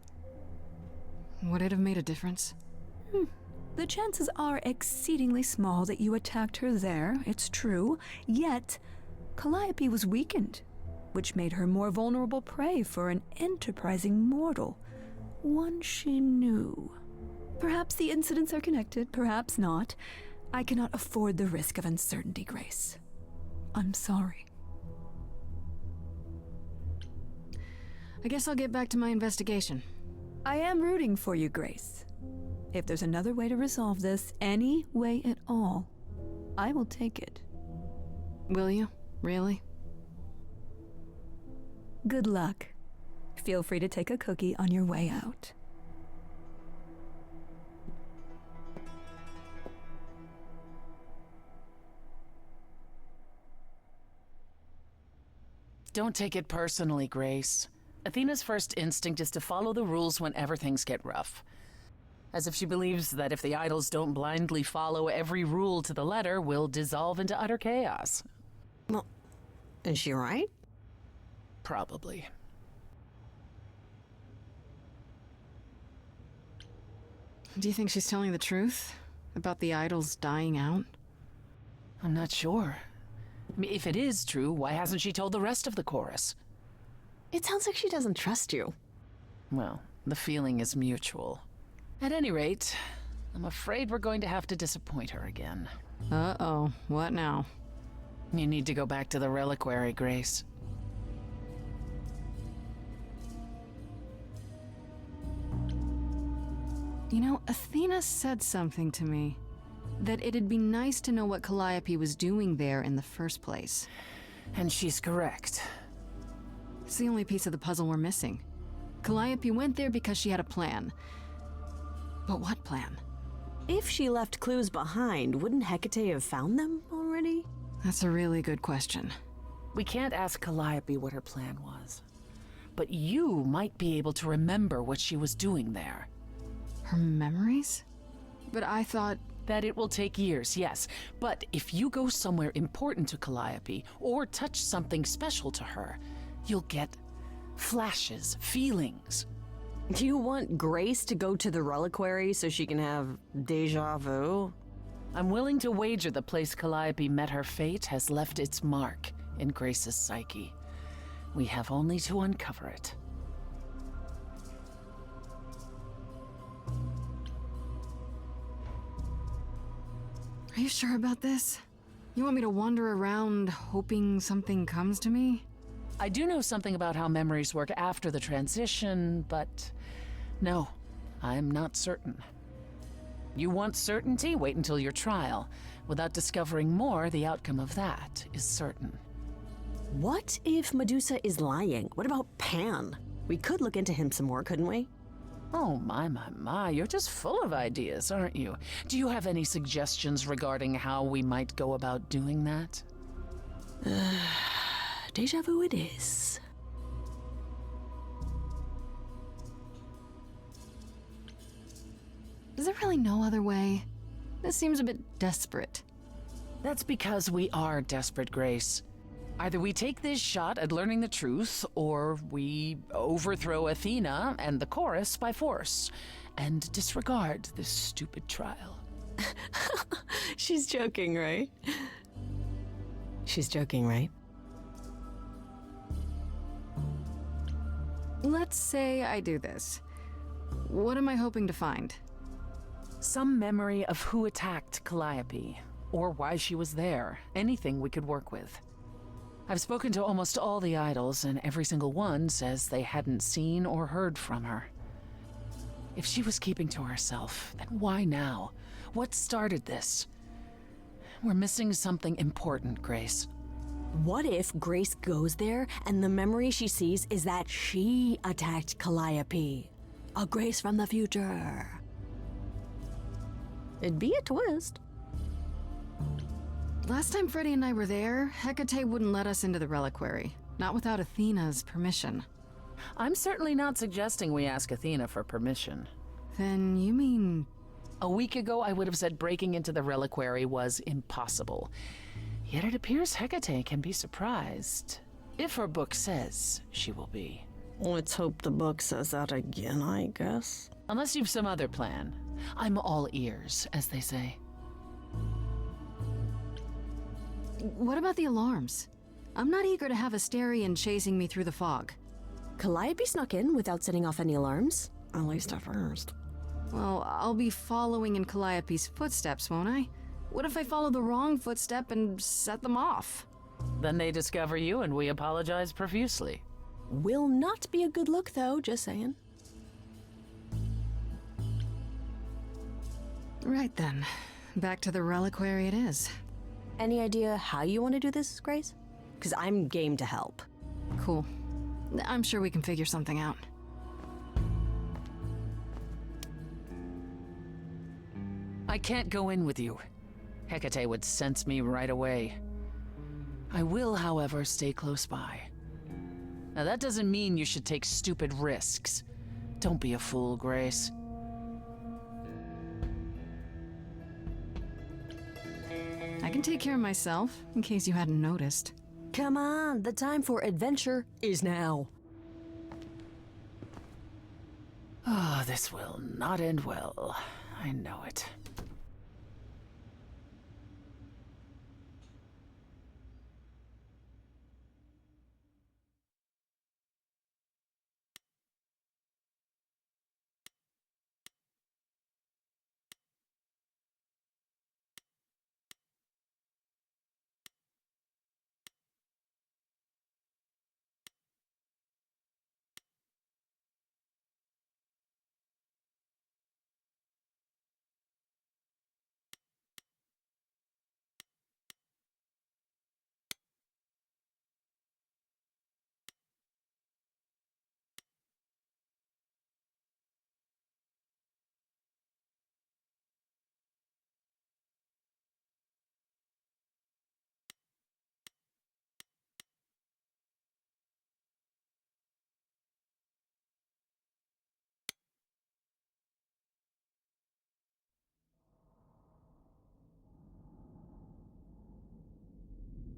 would it have made a difference? The chances are exceedingly small that you attacked her there, it's true. Yet, Calliope was weakened, which made her more vulnerable prey for an enterprising mortal. One she knew. Perhaps the incidents are connected, perhaps not. I cannot afford the risk of uncertainty, Grace. I'm sorry. I guess I'll get back to my investigation. I am rooting for you, Grace. If there's another way to resolve this, any way at all, I will take it. Will you? Really? Good luck. Feel free to take a cookie on your way out. Don't take it personally, Grace. Athena's first instinct is to follow the rules whenever things get rough. As if she believes that if the idols don't blindly follow every rule to the letter, we'll dissolve into utter chaos. Well, is she right? Probably. Do you think she's telling the truth? About the idols dying out? I'm not sure. I mean, if it is true, why hasn't she told the rest of the chorus? It sounds like she doesn't trust you. Well, the feeling is mutual. At any rate, I'm afraid we're going to have to disappoint her again. Uh-oh, what now? You need to go back to the reliquary, Grace. You know, Athena said something to me. that it'd be nice to know what Calliope was doing there in the first place. And she's correct. It's the only piece of the puzzle we're missing. Calliope went there because she had a plan. But what plan? If she left clues behind, wouldn't Hecate have found them already? That's a really good question. We can't ask Calliope what her plan was. But you might be able to remember what she was doing there. Her memories? But I thought... That it will take years, yes. But if you go somewhere important to Calliope, or touch something special to her, you'll get flashes, feelings. Do you want Grace to go to the reliquary so she can have deja vu? I'm willing to wager the place Calliope met her fate has left its mark in Grace's psyche. We have only to uncover it. Are you sure about this? You want me to wander around hoping something comes to me? I do know something about how memories work after the transition, but no, I'm not certain. You want certainty? Wait until your trial. Without discovering more, the outcome of that is certain. What if Medusa is lying? What about Pan? We could look into him some more, couldn't we? Oh, my, you're just full of ideas, aren't you? Do you have any suggestions regarding how we might go about doing that? Deja vu it is. Is there really no other way? This seems a bit desperate. That's because we are desperate, Grace. Either we take this shot at learning the truth, or we overthrow Athena and the chorus by force, and disregard this stupid trial. She's joking, right? She's joking, right? Let's say I do this. What am I hoping to find? Some memory of who attacked Calliope, or why she was there. Anything we could work with. I've spoken to almost all the idols, and every single one says they hadn't seen or heard from her. If she was keeping to herself, then why now? What started this? We're missing something important, Grace. What if Grace goes there and the memory she sees is that she attacked Calliope? A Grace from the future. It'd be a twist. Last time Freddy and I were there, Hecate wouldn't let us into the reliquary. Not without Athena's permission. I'm certainly not suggesting we ask Athena for permission. Then you mean... A week ago, I would have said breaking into the reliquary was impossible. Yet it appears Hecate can be surprised. If her book says she will be. Let's hope the book says that again, I guess. Unless you've some other plan. I'm all ears, as they say. What about the alarms? I'm not eager to have Asterion chasing me through the fog. Calliope snuck in without setting off any alarms. At least at first. Well, I'll be following in Calliope's footsteps, won't I? What if I follow the wrong footstep and set them off? Then they discover you and we apologize profusely. Will not be a good look, though, just saying. Right then. Back to the reliquary it is. Any idea how you want to do this, Grace? Because I'm game to help. Cool. I'm sure we can figure something out. I can't go in with you. Hecate would sense me right away. I will, however, stay close by. Now that doesn't mean you should take stupid risks. Don't be a fool, Grace. I can take care of myself, in case you hadn't noticed. Come on, the time for adventure is now. Oh, this will not end well. I know it.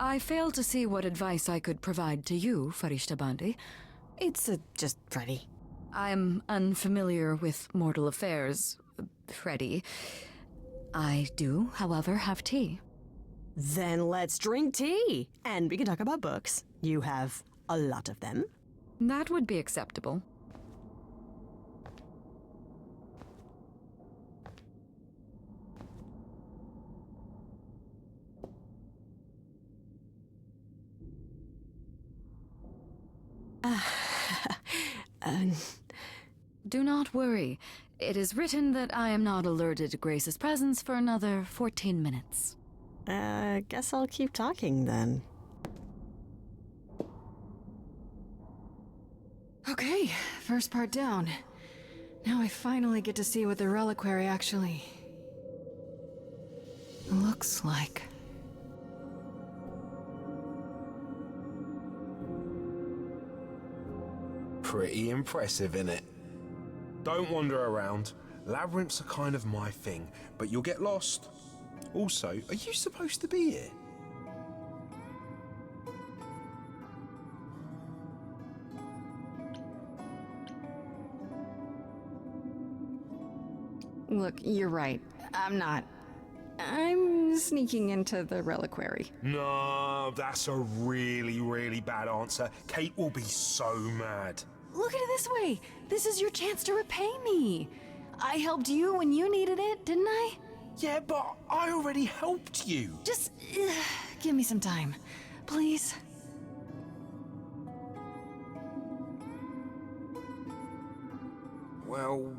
I fail to see what advice I could provide to you, Farishta Bandi. It's just Freddy. I'm unfamiliar with mortal affairs, Freddy. I do, however, have tea. Then let's drink tea. And we can talk about books. You have a lot of them. That would be acceptable. Do not worry. It is written that I am not alerted to Grace's presence for another 14 minutes. Guess I'll keep talking then. Okay, first part down. Now I finally get to see what the reliquary actually looks like. Pretty impressive, innit? Don't wander around. Labyrinths are kind of my thing, but you'll get lost. Also, are you supposed to be here? Look, you're right. I'm not. I'm sneaking into the reliquary. No, that's a really, really bad answer. Kate will be so mad. Look at it this way. This is your chance to repay me. I helped you when you needed it, didn't I? Yeah, but I already helped you. Just give me some time, please. Well...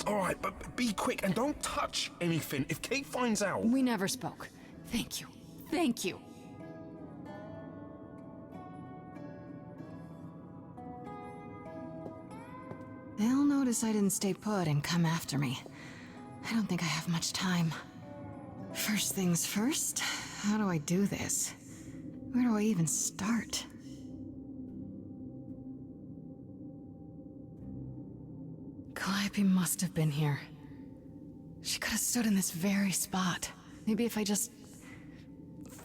Alright, but be quick and don't touch anything. If Kate finds out... We never spoke. Thank you. Thank you. They'll notice I didn't stay put and come after me. I don't think I have much time. First things first, how do I do this? Where do I even start? Calliope must have been here. She could have stood in this very spot. Maybe if I just...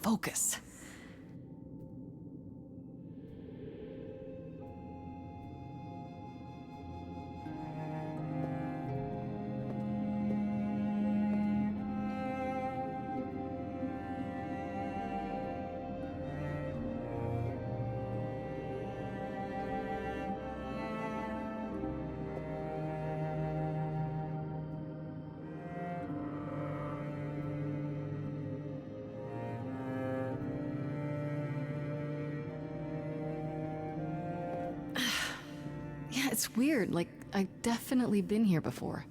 focus. Yeah, it's weird. Like, I've definitely been here before.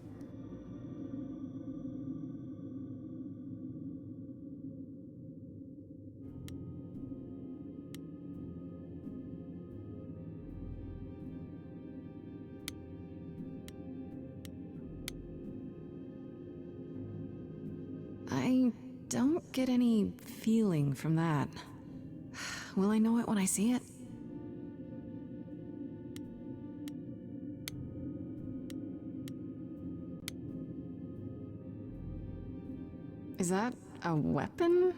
I don't get any feeling from that. Will I know it when I see it? Is that a weapon?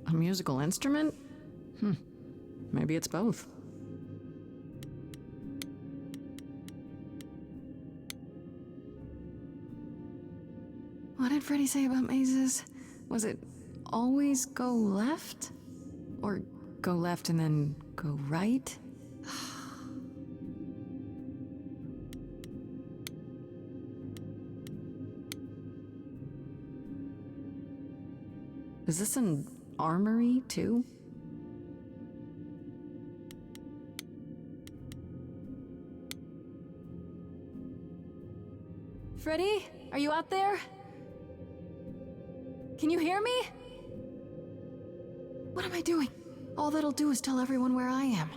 A musical instrument? Maybe it's both. What did Freddy say about mazes? Was it always go left? Or go left and then go right? Is this an armory, too? Freddy, are you out there? Can you hear me? What am I doing? All that'll do is tell everyone where I am.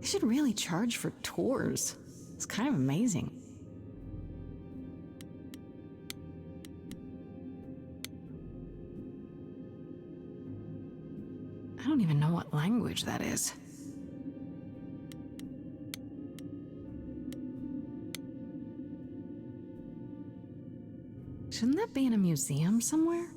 They should really charge for tours. It's kind of amazing. I don't even know what language that is. Shouldn't that be in a museum somewhere?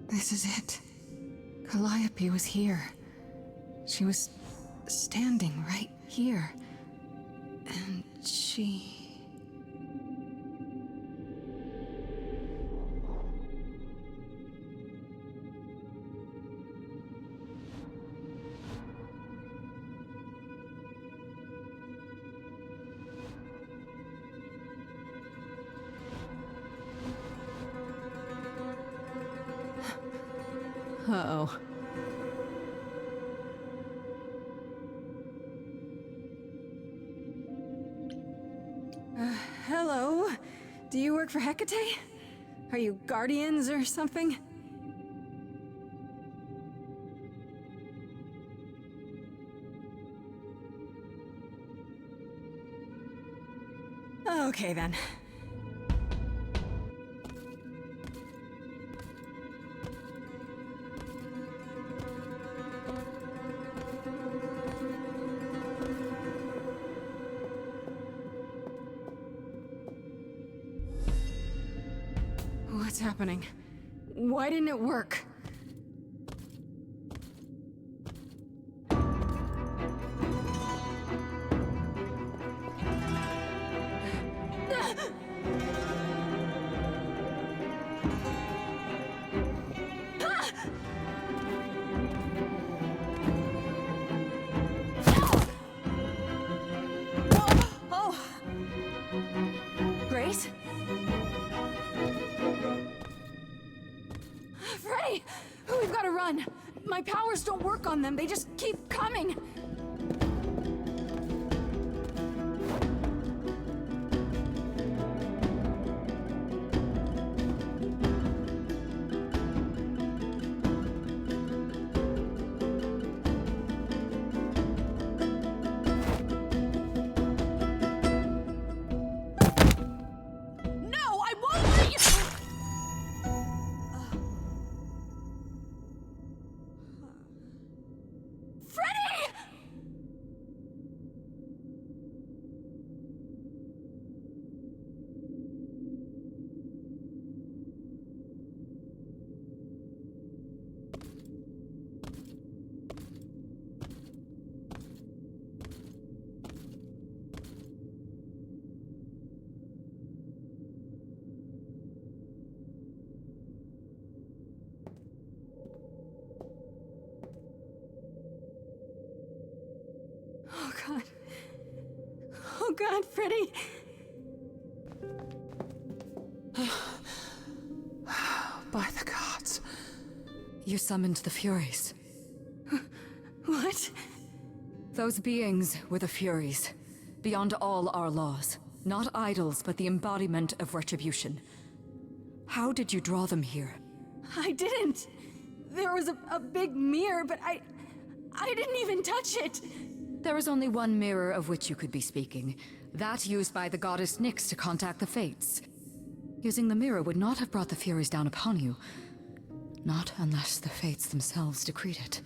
This is it. Calliope was here. She was standing right here. And she... Uh-oh. Hello? Do you work for Hecate? Are you guardians or something? Okay then. What's happening? Why didn't it work? Oh! Grace? Freddy! We've got to run! My powers don't work on them, they just keep coming! No, I won't let you! Freddy! Oh god. Oh god, Freddy! By the gods. You summoned the Furies. What? Those beings were the Furies, beyond all our laws. Not idols, but the embodiment of retribution. How did you draw them here? I didn't! There was a big mirror, but I didn't even touch it! There is only one mirror of which you could be speaking. That used by the goddess Nyx to contact the Fates. Using the mirror would not have brought the Furies down upon you. Not unless the Fates themselves decreed it.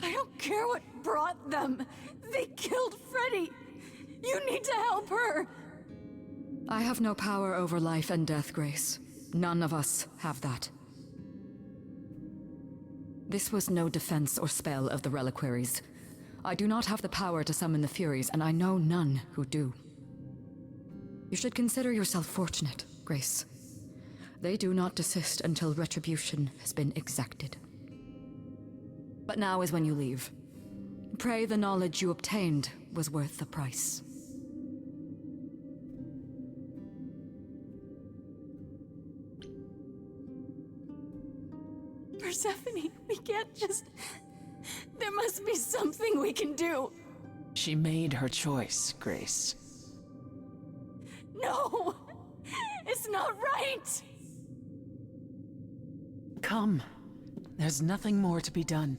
I don't care what brought them! They killed Freddy! You need to help her! I have no power over life and death, Grace. None of us have that. This was no defense or spell of the reliquaries. I do not have the power to summon the Furies, and I know none who do. You should consider yourself fortunate, Grace. They do not desist until retribution has been exacted. But now is when you leave. Pray the knowledge you obtained was worth the price. Persephone, we can't just... There must be something we can do. She made her choice, Grace. No! It's not right! Come. There's nothing more to be done.